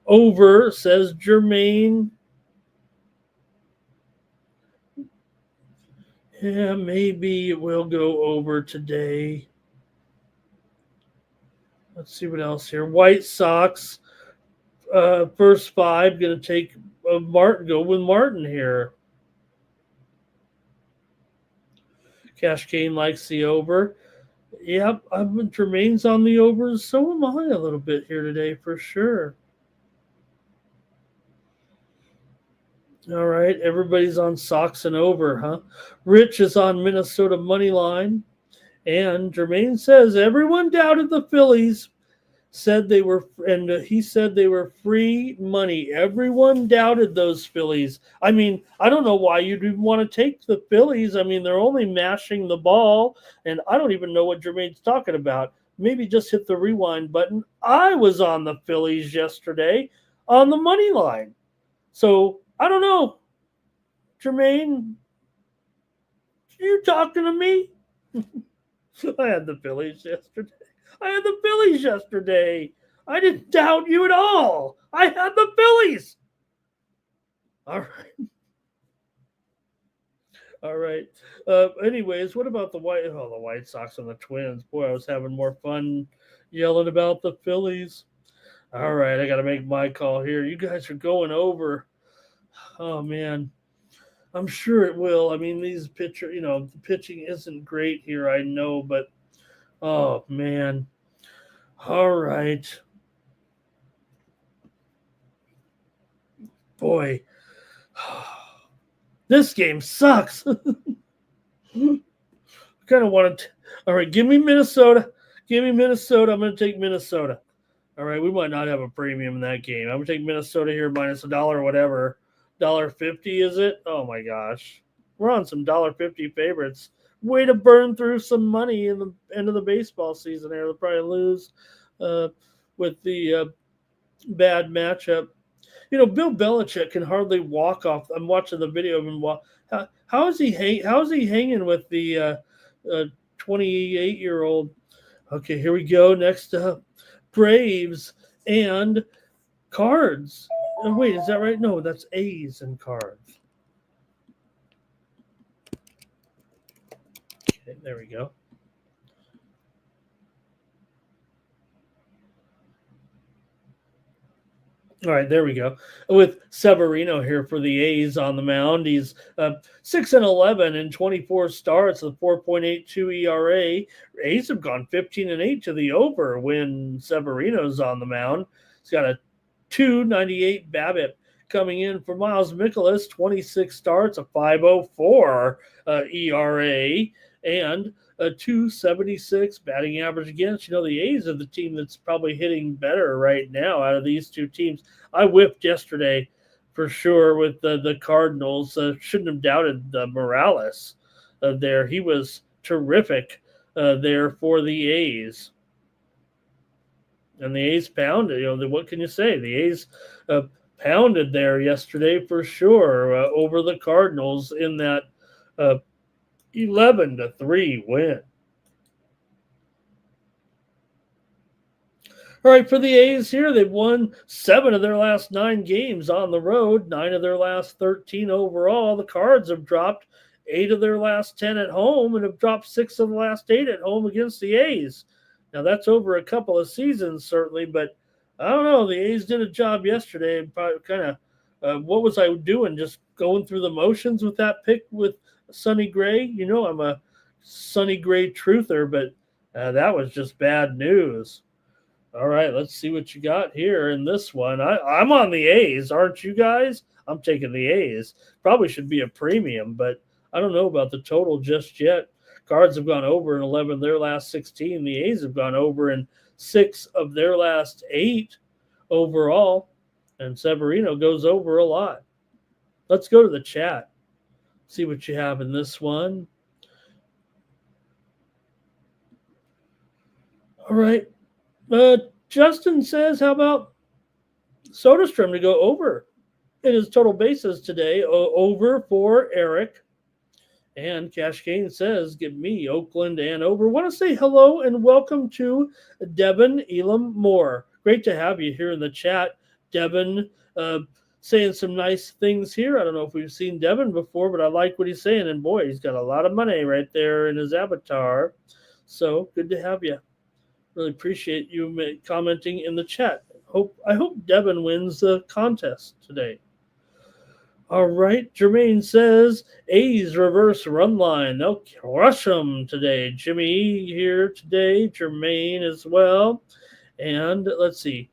Over, says Jermaine. Yeah, maybe it will go over today. Let's see what else here. White Sox, first 5, going to take Martin. Go with Martin here. Cash Kane likes the over. Yep, Jermaine's on the over. So am I a little bit here today for sure. All right, everybody's on Sox and over, huh? Rich is on Minnesota Moneyline. And Jermaine says everyone doubted the Phillies. Said they were, and he said they were free money. Everyone doubted those Phillies. I mean, I don't know why you'd even want to take the Phillies. I mean, they're only mashing the ball, and I don't even know what Jermaine's talking about. Maybe just hit the rewind button. I was on the Phillies yesterday on the money line. So I don't know. Jermaine, you talking to me? I had the Phillies yesterday. I didn't doubt you at all. I had the Phillies. All right. Anyways, what about the White Sox and the Twins? Boy, I was having more fun yelling about the Phillies. All right, I got to make my call here. You guys are going over. Oh, man. I'm sure it will. I mean, these the pitching isn't great here, I know, but oh, man. All right. Boy. This game sucks. I kind of want to. All right, give me Minnesota. I'm going to take Minnesota. All right, we might not have a premium in that game. I'm going to take Minnesota here minus $1 or whatever. $1.50 is it? Oh my gosh. We're on some $1.50 favorites. Way to burn through some money in the end of the baseball season here. They'll probably lose with the bad matchup. Bill Belichick can hardly walk off. I'm watching the video of him walk. How is he hanging with the 28-year-old? Okay, here we go. Next up, Braves and Cards. Oh, wait, is that right? No, that's A's and Cards. Okay, there we go. All right, there we go. With Severino here for the A's on the mound. He's 6-11 in 24 starts with 4.82 ERA. A's have gone 15-8 to the over when Severino's on the mound. He's got a 2.98 BABIP coming in for Miles Mikolas, 26 starts, a 5.04 ERA, and a 2.76 batting average against. The A's are the team that's probably hitting better right now out of these two teams. I whiffed yesterday for sure with the Cardinals. Shouldn't have doubted Morales there. He was terrific there for the A's. And the A's pounded. What can you say? The A's pounded there yesterday for sure over the Cardinals in that 11-3 win. All right, for the A's here, they've won 7 of their last 9 games on the road, 9 of their last 13 overall. The Cards have dropped 8 of their last 10 at home and have dropped 6 of the last 8 at home against the A's. Now, that's over a couple of seasons, certainly, but I don't know. The A's did a job yesterday. Kind of, what was I doing? Just going through the motions with that pick with Sonny Gray? I'm a Sonny Gray truther, but that was just bad news. All right, let's see what you got here in this one. I'm on the A's, aren't you guys? I'm taking the A's. Probably should be a premium, but I don't know about the total just yet. Cards have gone over in 11 of their last 16. The A's have gone over in 6 of their last 8 overall. And Severino goes over a lot. Let's go to the chat. See what you have in this one. All right. Justin says, how about Soderstrom to go over in his total bases today? Over for Eric. And Cash Kane says, give me Oakland and over. Want to say hello and welcome to Devin Elam Moore. Great to have you here in the chat. Devin saying some nice things here. I don't know if we've seen Devin before, but I like what he's saying. And boy, he's got a lot of money right there in his avatar. So good to have you. Really appreciate you commenting in the chat. I hope Devin wins the contest today. All right, Jermaine says A's reverse run line. They'll crush them today. Jimmy here today. Jermaine as well. And let's see.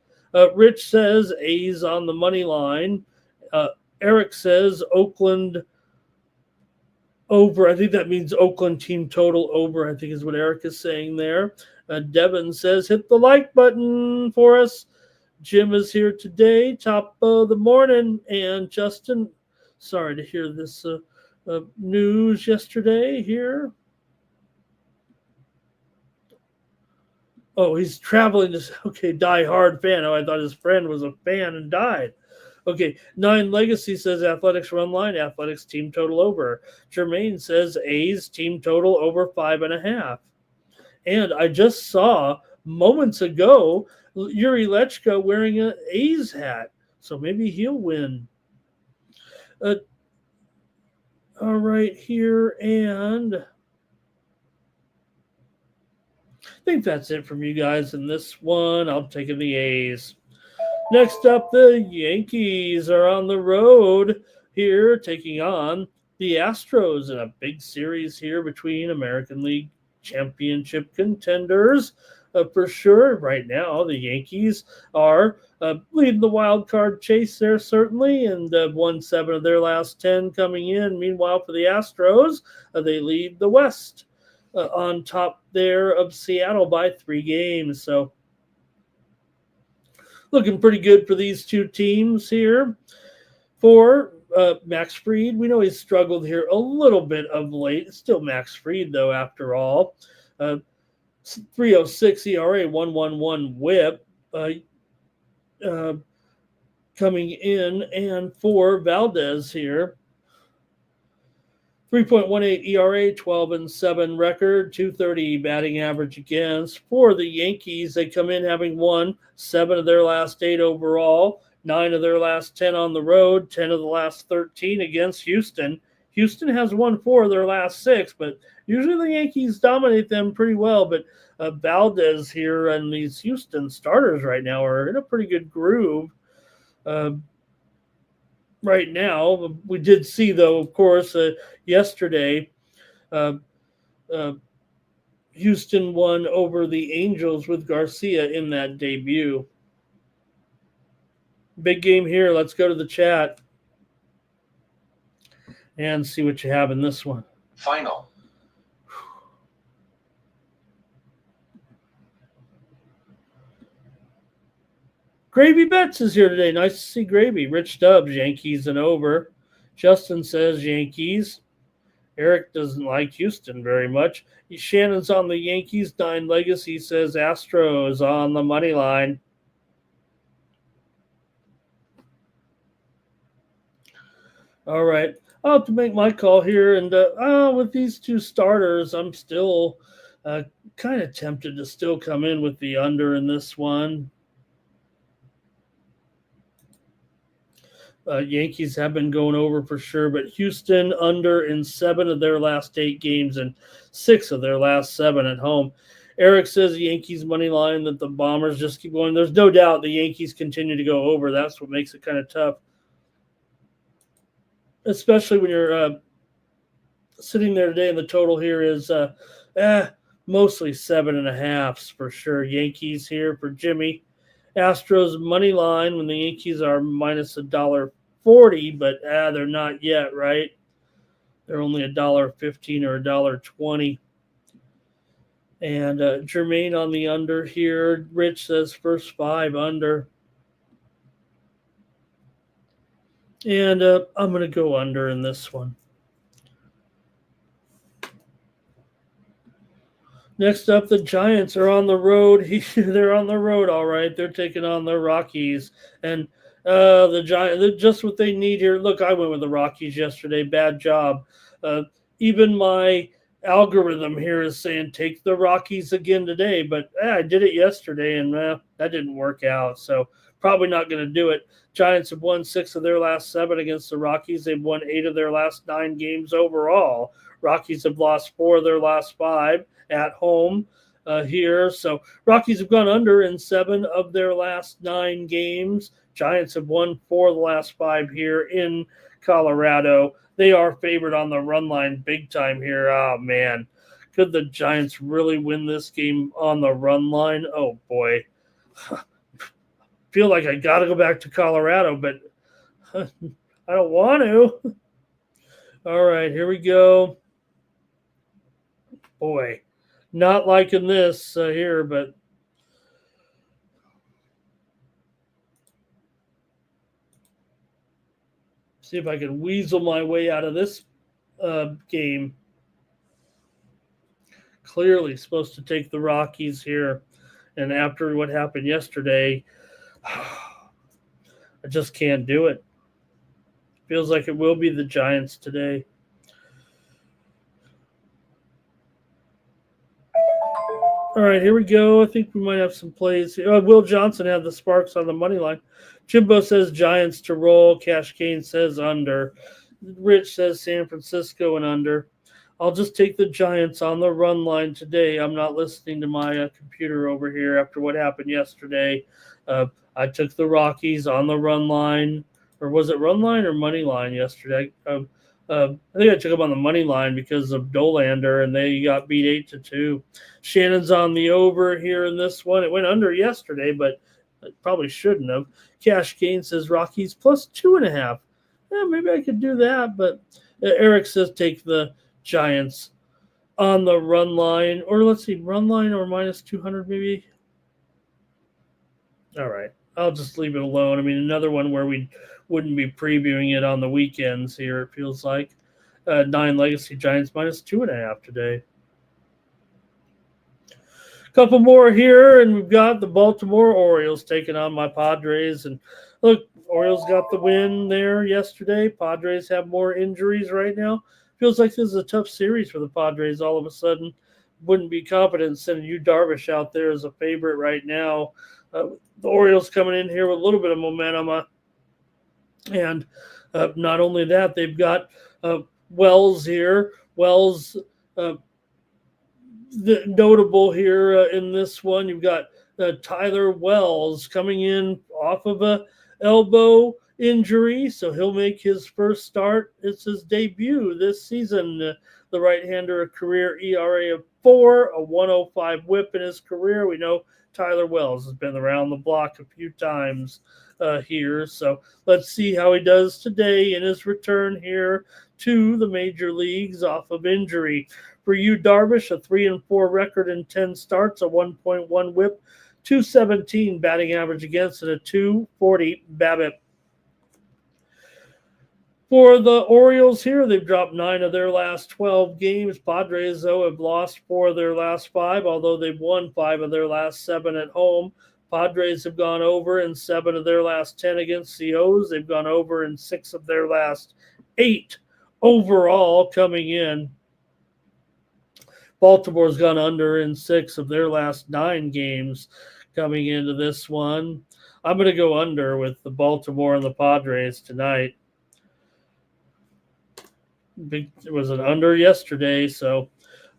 Rich says A's on the money line. Eric says Oakland over. I think that means Oakland team total over, I think is what Eric is saying there. Devin says hit the like button for us. Jim is here today, top of the morning. And Justin, sorry to hear this news yesterday here. Oh, he's traveling to, okay, die-hard fan. Oh, I thought his friend was a fan and died. Okay, 9 Legacy says Athletics run line, Athletics team total over. Jermaine says A's team total over 5.5. And I just saw moments ago Yuri Lechka wearing an A's hat, so maybe he'll win. All right, here, and I think that's it from you guys in this one. I'll take in the A's. Next up, the Yankees are on the road here, taking on the Astros in a big series here between American League Championship contenders. For sure, right now, the Yankees are leading the wild card chase there, certainly, and won 7 of their last 10 coming in. Meanwhile, for the Astros, they lead the West on top there of Seattle by 3 games. So, looking pretty good for these two teams here. For Max Fried, we know he's struggled here a little bit of late. It's still Max Fried, though, after all. 3.06 ERA, 1.11 WHIP coming in. And for Valdez here, 3.18 ERA, 12-7 record, 230 batting average against. For the Yankees, they come in having won 7 of their last 8 overall, 9 of their last 10 on the road, 10 of the last 13 against Houston. Houston has won 4 of their last 6, but usually the Yankees dominate them pretty well. But Valdez here and these Houston starters right now are in a pretty good groove. Right now, we did see, though, of course, yesterday, Houston won over the Angels with Garcia in that debut. Big game here. Let's go to the chat and see what you have in this one. Final. Gravy Bets is here today. Nice to see Gravy. Rich Stubbs, Yankees and over. Justin says Yankees. Eric doesn't like Houston very much. Shannon's on the Yankees. 9 Legacy says Astros on the money line. All right. I'll have to make my call here. And with these two starters, I'm still kind of tempted to still come in with the under in this one. Yankees have been going over for sure, but Houston under in 7 of their last 8 games and 6 of their last 7 at home. Eric says the Yankees money line that the Bombers just keep going. There's no doubt the Yankees continue to go over. That's what makes it kind of tough, especially when you're sitting there today and the total here is mostly 7.5 for sure. Yankees here for Jimmy. Astros money line when the Yankees are minus $1.40, but they're not yet, right? They're only $1.15 or $1.20. And Jermaine on the under here. Rich says first 5 under. And I'm going to go under in this one. Next up, the Giants are on the road. They're on the road, all right. They're taking on the Rockies. And the Giants, they're just what they need here. Look, I went with the Rockies yesterday. Bad job. Even my algorithm here is saying take the Rockies again today. But I did it yesterday, and that didn't work out. So probably not going to do it. Giants have won 6 of their last 7 against the Rockies. They've won 8 of their last 9 games overall. Rockies have lost 4 of their last 5 at home here. So Rockies have gone under in 7 of their last 9 games. Giants have won 4 of the last 5 here in Colorado. They are favored on the run line big time here. Oh, man. Could the Giants really win this game on the run line? Oh, boy. Feel like I got to go back to Colorado, but I don't want to. All right, here we go. Boy, not liking this here, but see if I can weasel my way out of this game. Clearly supposed to take the Rockies here, and after what happened yesterday, I just can't do it. Feels like it will be the Giants today. All right, here we go. I think we might have some plays here. Will Johnson had the Sparks on the money line. Jimbo says Giants to roll. Cash Kane says under. Rich says San Francisco and under. I'll just take the Giants on the run line today. I'm not listening to my computer over here after what happened yesterday. I took the Rockies on the run line. Or was it run line or money line yesterday? I think I took them on the money line because of Dolander, and they got beat 8-2. Shannon's on the over here in this one. It went under yesterday, but it probably shouldn't have. Cash Kane says Rockies plus 2.5. Yeah, maybe I could do that, but Eric says take the Giants on the run line. Or let's see, run line or minus 200 maybe. All right, I'll just leave it alone. I mean, another one where we wouldn't be previewing it on the weekends here, it feels like. 9 Legacy Giants minus 2.5 today. Couple more here, and we've got the Baltimore Orioles taking on my Padres. And look, Orioles got the win there yesterday. Padres have more injuries right now. Feels like this is a tough series for the Padres all of a sudden. Wouldn't be confident sending Yu Darvish out there as a favorite right now. The Orioles coming in here with a little bit of momentum. And not only that, they've got Wells here. Wells, notable here in this one. You've got Tyler Wells coming in off of a elbow injury, so he'll make his first start. It's his debut this season. The right-hander, a career ERA of 4, a 105 whip in his career. We know Tyler Wells has been around the block a few times here. So let's see how he does today in his return here to the major leagues off of injury. For Yu Darvish, a 3-4 record in 10 starts, a 1.1 whip, 217 batting average against, and a 240 BABIP. For the Orioles here, they've dropped 9 of their last 12 games. Padres, though, have lost 4 of their last 5, although they've won 5 of their last 7 at home. Padres have gone over in 7 of their last 10 against the O's. They've gone over in 6 of their last 8 overall coming in. Baltimore's gone under in 6 of their last 9 games coming into this one. I'm going to go under with the Baltimore and the Padres tonight. It was an under yesterday, so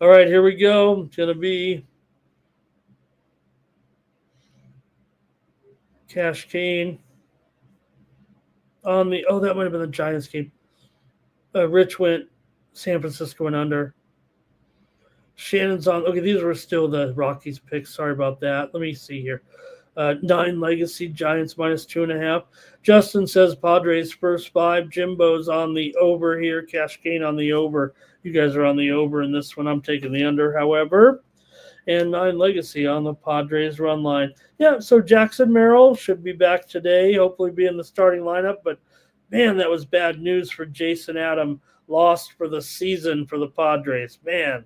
all right, here we go. It's going to be Cash Kane on the. Oh, that might have been the Giants game. Rich went San Francisco and under. Shannon's on. Okay, these were still the Rockies picks. Sorry about that. Let me see here. 9 Legacy Giants minus 2.5. Justin says Padres first 5. Jimbo's on the over here. Cash Kane on the over. You guys are on the over in this one. I'm taking the under, however. And 9 Legacy on the Padres run line. Yeah, so Jackson Merrill should be back today. Hopefully be in the starting lineup. But, man, that was bad news for Jason Adam. Lost for the season for the Padres. Man.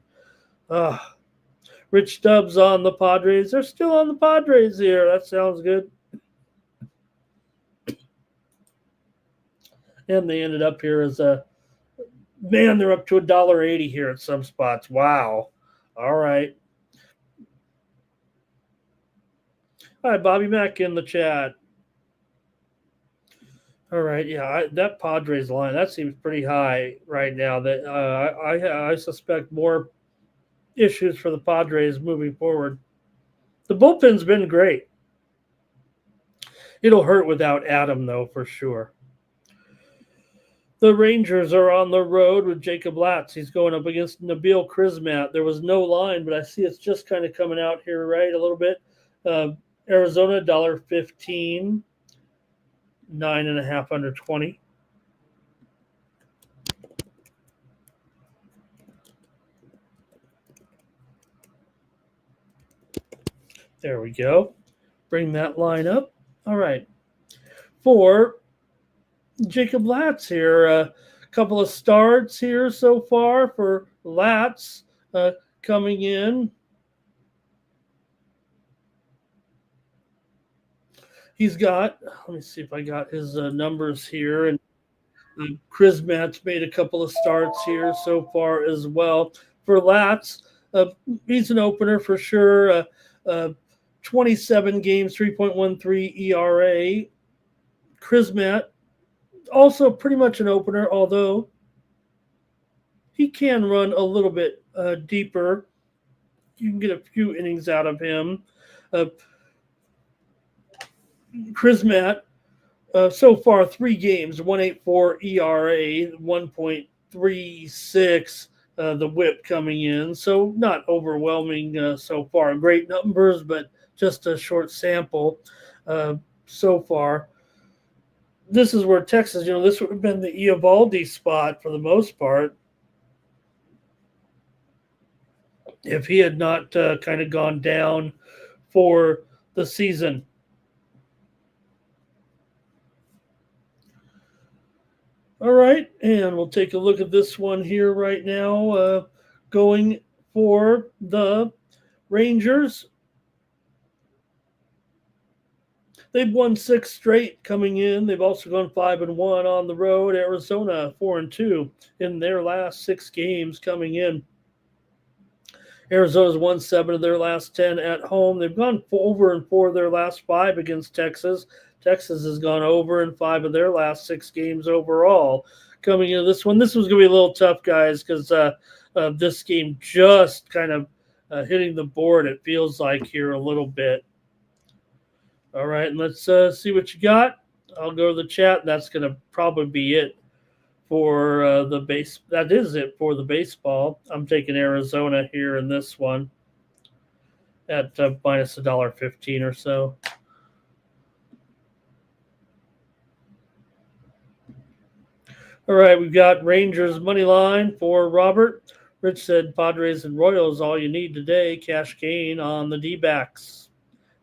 Rich Stubbs on the Padres. They're still on the Padres here. That sounds good. And they ended up here as they're up to $1.80 here at some spots. Wow. All right. All right, Bobby Mack in the chat. All right, yeah, that Padres line, that seems pretty high right now. That I suspect more issues for the Padres moving forward. The bullpen's been great. It'll hurt without Adam, though, for sure. The Rangers are on the road with Jacob Latz. He's going up against Nabil Krismat. There was no line, but I see it's just kind of coming out here, right, a little bit. Arizona, $1.15, 9.5 under 20. There we go. Bring that line up. All right. For Jacob Latz here, a couple of starts here so far for Latz coming in. He's got, let me see if I got his numbers here. And Krismat's made a couple of starts here so far as well. For Latz, he's an opener for sure. 27 games, 3.13 ERA. Krismat, also pretty much an opener, although he can run a little bit deeper. You can get a few innings out of him. Krismat, so far 3 games, 1.84 ERA, 1.36 the whip coming in. So not overwhelming so far. Great numbers, but just a short sample so far. This is where Texas, this would have been the Eovaldi spot for the most part if he had not kind of gone down for the season. All right, and we'll take a look at this one here right now. Going for the Rangers. They've won 6 straight coming in. They've also gone 5-1 on the road. Arizona 4-2 in their last 6 games coming in. Arizona's won 7 of their last 10 at home. They've gone over in 4 of their last 5 against Texas. Texas has gone over in 5 of their last 6 games overall. Coming into this one, this was going to be a little tough, guys, because this game just kind of hitting the board, it feels like, here a little bit. All right, and let's see what you got. I'll go to the chat. That's going to probably be it for the base. That is it for the baseball. I'm taking Arizona here in this one at minus $1.15 or so. All right, we've got Rangers money line for Robert. Rich said Padres and Royals all you need today. Cash gain on the D-backs.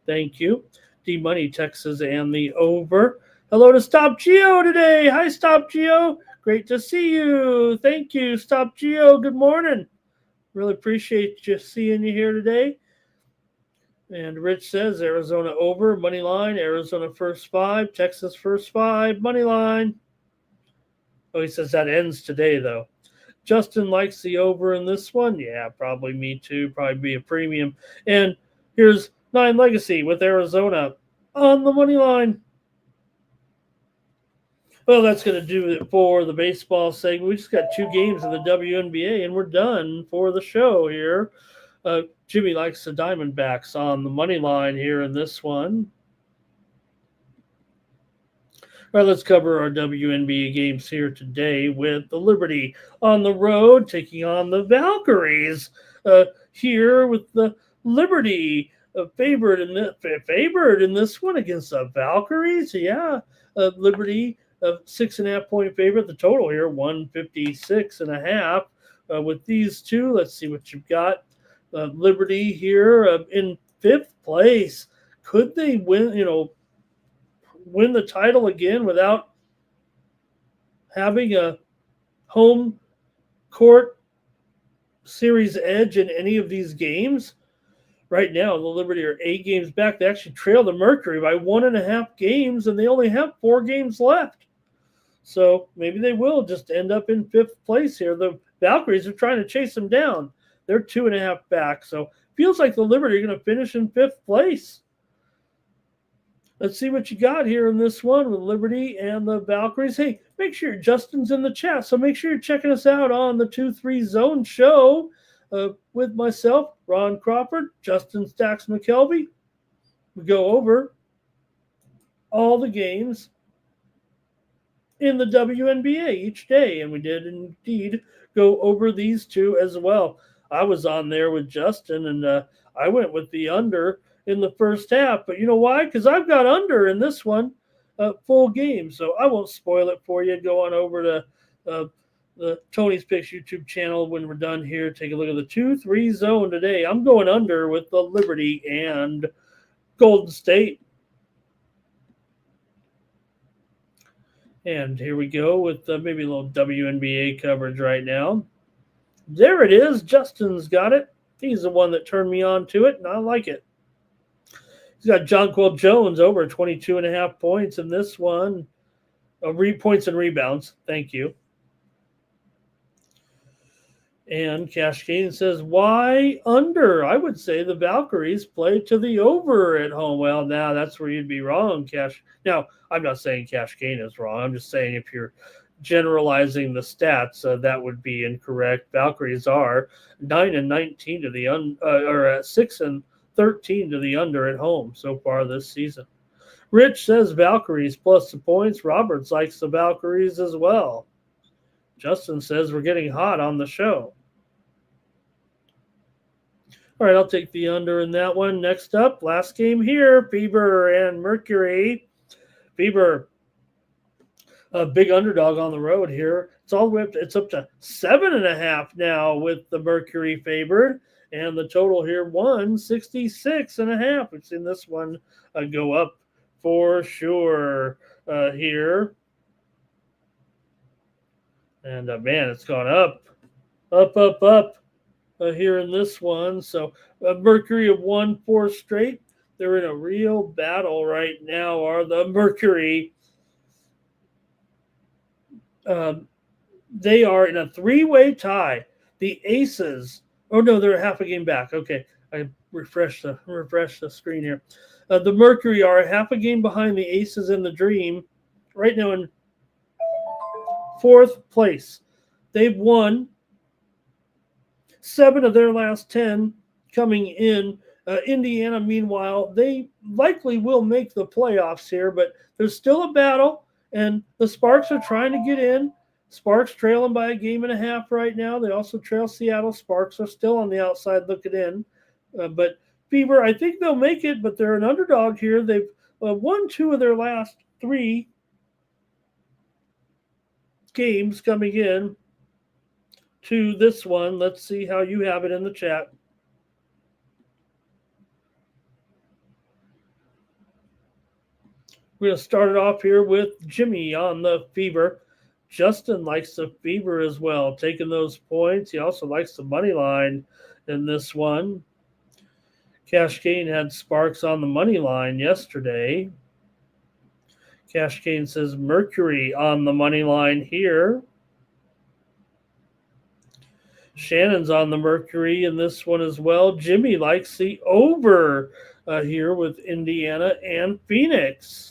Thank you. D-Money, Texas, and the over. Hello to Stop Geo today. Hi, Stop Geo. Great to see you. Thank you, Stop Geo. Good morning. Really appreciate you seeing you here today. And Rich says Arizona over, money line. Arizona first 5, Texas first 5, money line. Oh, he says that ends today, though. Justin likes the over in this one. Yeah, probably me too. Probably be a premium. And here's 9 Legacy with Arizona on the money line. Well, that's going to do it for the baseball segment. We just got 2 games in the WNBA, and we're done for the show here. Jimmy likes the Diamondbacks on the money line here in this one. All right, let's cover our WNBA games here today with the Liberty on the road taking on the Valkyries here with the Liberty favored in this one against the Valkyries. Yeah, Liberty 6.5 point favorite. The total here 156.5. With these two, let's see what you've got. Liberty here in 5th place. Could they win the title again without having a home court series edge in any of these games? Right now, the Liberty are 8 games back. They actually trail the Mercury by 1.5 games, and they only have 4 games left. So maybe they will just end up in 5th place here. The Valkyries are trying to chase them down. They're 2.5 back. So feels like the Liberty are going to finish in 5th place. let's see what you got here in this one with Liberty and the Valkyries. Hey, make sure Justin's in the chat, so make sure you're checking us out on the 2-3 Zone Show with myself, Ron Crawford, Justin Stacks McKelvey. We go over all the games in the WNBA each day, and we did indeed go over these two as well. I was on there with Justin, and I went with the under in the first half. But you know why? Because I've got under in this one, full game. So I won't spoil it for you. Go on over to the Tony's Picks YouTube channel when we're done here. Take a look at the 2-3 zone today. I'm going under with the Liberty and Golden State. And here we go with maybe a little WNBA coverage right now. There it is. Justin's got it. He's the one that turned me on to it, and I like it. He's got Jonquel Jones over 22.5 points in this one. Points and rebounds. Thank you. And Cash Kane says, why under? I would say the Valkyries play to the over at home. Well, now that's where you'd be wrong, Cash. Now, I'm not saying Cash Kane is wrong. I'm just saying if you're generalizing the stats, that would be incorrect. Valkyries are 9-19 to the or 6-13 to the under at home so far this season. Rich says Valkyries plus the points. Roberts likes the Valkyries as well. Justin says we're getting hot on the show. All right, I'll take the under in that one. Next up, last game here, Fever and Mercury. Fever, a big underdog on the road here. It's all the way up to, it's up to 7.5 now with the Mercury favored. And the total here, 166.5. We've seen this one go up for sure here. And, man, it's gone up here in this one. So Mercury have won 4 straight. They're in a real battle right now, are the Mercury. They are in a 3-way tie. The Aces. Oh, no, they're half a game back. Okay, I refresh the screen here. The Mercury are half a game behind the Aces and the Dream. Right now in 4th place. They've won 7 of their last 10 coming in. Indiana, meanwhile, they likely will make the playoffs here, but there's still a battle, and the Sparks are trying to get in. Sparks trailing by a game and a half right now. They also trail Seattle. Sparks are still on the outside looking in. But Fever, I think they'll make it, but they're an underdog here. They've won 2 of their last 3 games coming in to this one. Let's see how you have it in the chat. We're going to start it off here with Jimmy on the Fever. Justin likes the Fever as well, taking those points. He also likes the money line in this one. Cash Kane had Sparks on the money line yesterday. Cash Kane says Mercury on the money line here. Shannon's on the Mercury in this one as well. Jimmy likes the over here with Indiana and Phoenix.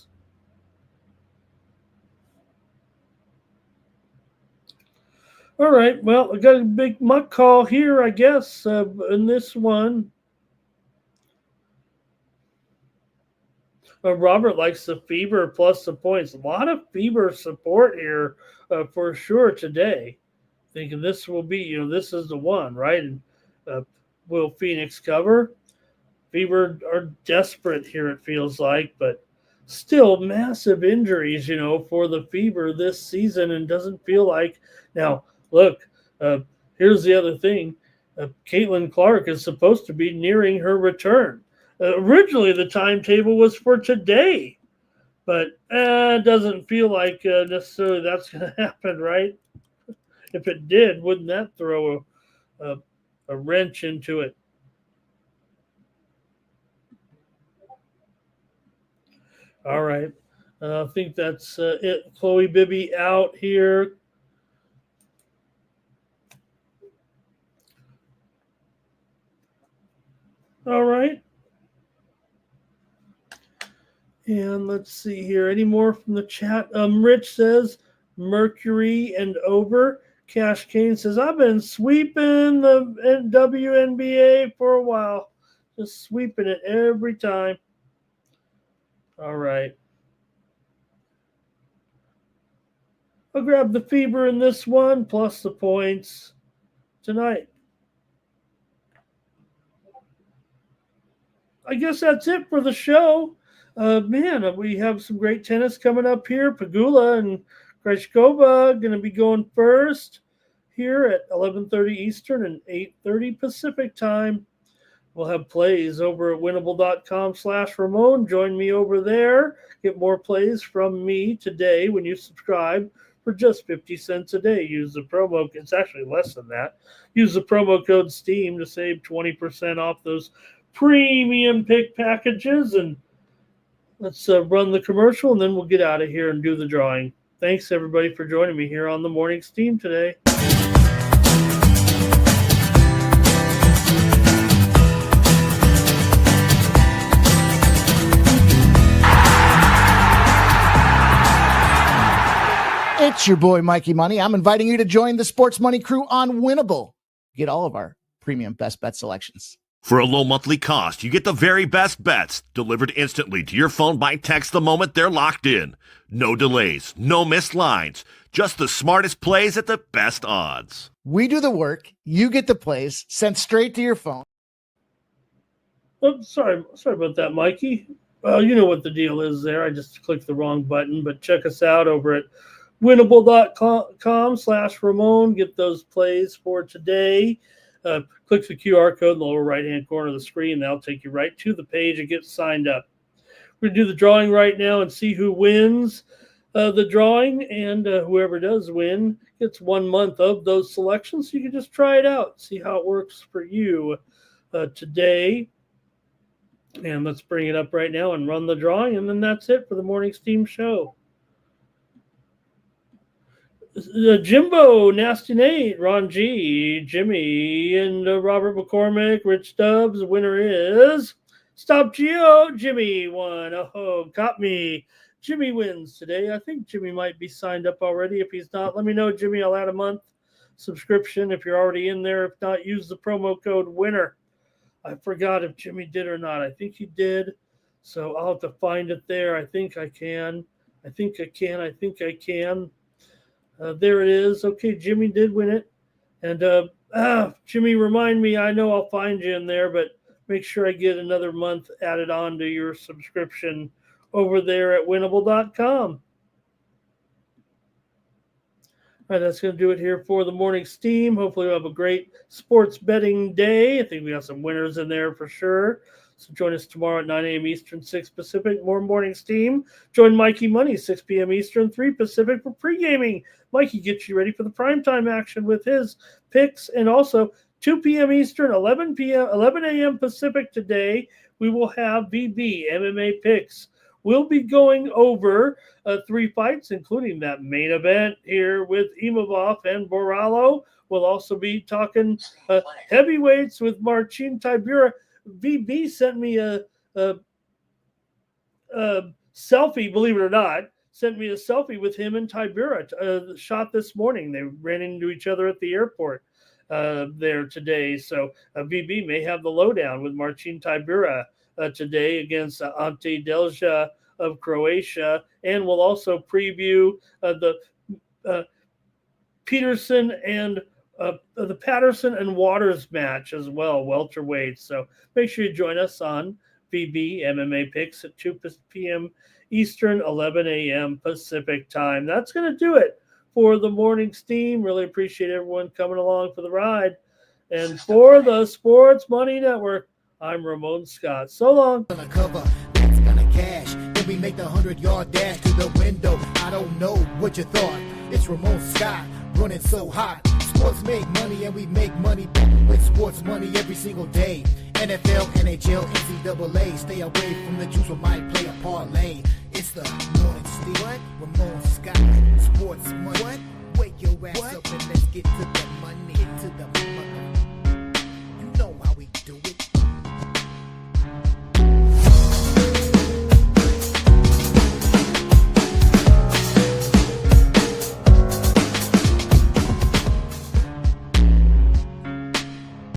All right, well, I got a big muck call here, I guess, in this one. Robert likes the Fever plus the points. A lot of Fever support here for sure today. Thinking this will be, this is the one, right? And will Phoenix cover? Fever are desperate here, it feels like, but still massive injuries, for the Fever this season, and doesn't feel like. Now, look, here's the other thing. Caitlin Clark is supposed to be nearing her return. Originally, the timetable was for today, but it doesn't feel like necessarily that's going to happen, right? If it did, wouldn't that throw a wrench into it? All right. I think that's it. Chloe Bibby out here. All right. And let's see here. Any more from the chat? Rich says Mercury and over. Cash Kane says, I've been sweeping the WNBA for a while. Just sweeping it every time. All right. I'll grab the fever in this one, plus the points tonight. I guess that's it for the show. We have some great tennis coming up here. Pegula and Krejcikova going to be going first here at 11:30 Eastern and 8:30 Pacific time. We'll have plays over at winnable.com/Ramon. Join me over there. Get more plays from me today when you subscribe for just 50 cents a day. Use the promo. It's actually less than that. Use the promo code STEAM to save 20% off those premium pick packages. And let's run the commercial, and then we'll get out of here and do the drawing. Thanks, everybody, for joining me here on the Morning Steam today. It's your boy, Mikey Money. I'm inviting you to join the Sports Money crew on Winnable. Get all of our premium best bet selections. For a low monthly cost, you get the very best bets delivered instantly to your phone by text the moment they're locked in. No delays, no missed lines, just the smartest plays at the best odds. We do the work, you get the plays sent straight to your phone. Oh, sorry about that, Mikey. You know what the deal is there. I just clicked the wrong button, but check us out over at winnable.com/Ramon. Get those plays for today. Click the QR code in the lower right-hand corner of the screen. That'll take you right to the page and get signed up. We're going to do the drawing right now and see who wins the drawing. And whoever does win gets 1 month of those selections. So you can just try it out, see how it works for you today. And let's bring it up right now and run the drawing. And then that's it for the Morning Steam show. Jimbo, Nasty Nate, Ron G, Jimmy, and Robert McCormick, Rich Stubbs. The winner is Stop Geo. Jimmy won. Oh, got me. Jimmy wins today. I think Jimmy might be signed up already. If he's not, let me know, Jimmy. I'll add a month subscription if you're already in there. If not, use the promo code WINNER. I forgot if Jimmy did or not. I think he did. So I'll have to find it there. I think I can. I think I can. There it is. Okay, Jimmy did win it. And Jimmy, remind me. I know I'll find you in there, but make sure I get another month added on to your subscription over there at winnable.com. All right, that's going to do it here for the Morning Steam. Hopefully we'll have a great sports betting day. I think we got some winners in there for sure. So join us tomorrow at 9 a.m. Eastern, 6 Pacific. More Morning Steam. Join Mikey Money, 6 p.m. Eastern, 3 Pacific for pre-gaming. Mikey gets you ready for the primetime action with his picks. And also 2 p.m. Eastern, 11 a.m. Pacific today, we will have VB MMA picks. We'll be going over 3 fights, including that main event here with Imavov and Borrallo. We'll also be talking heavyweights with Marcin Tybura. VB sent me a selfie, believe it or not, sent me a selfie with him and Tybura shot this morning. They ran into each other at the airport there today. So VB may have the lowdown with Marcin Tybura today against Ante Delja of Croatia. And we'll also preview the Peterson and the Patterson and Waters match as well, welterweight. So make sure you join us on VB MMA Picks at 2 p.m. Eastern, 11 a.m. Pacific time. That's going to do it for the Morning Steam. Really appreciate everyone coming along for the ride. And for the Sports Money Network, I'm Ramon Scott. So long. Gonna cover, that's gonna cash. Then we make the 100-yard dash to the window. I don't know what you thought. It's Ramon Scott running so hot. Sports make money and we make money with sports money every single day. NFL, NHL, NCAA. Stay away from the juice, we might play a parlay. It's the Morning Steam. What? Ramon Scott. Sports money. What? Wake your ass up and let's get to the money. Get to the money.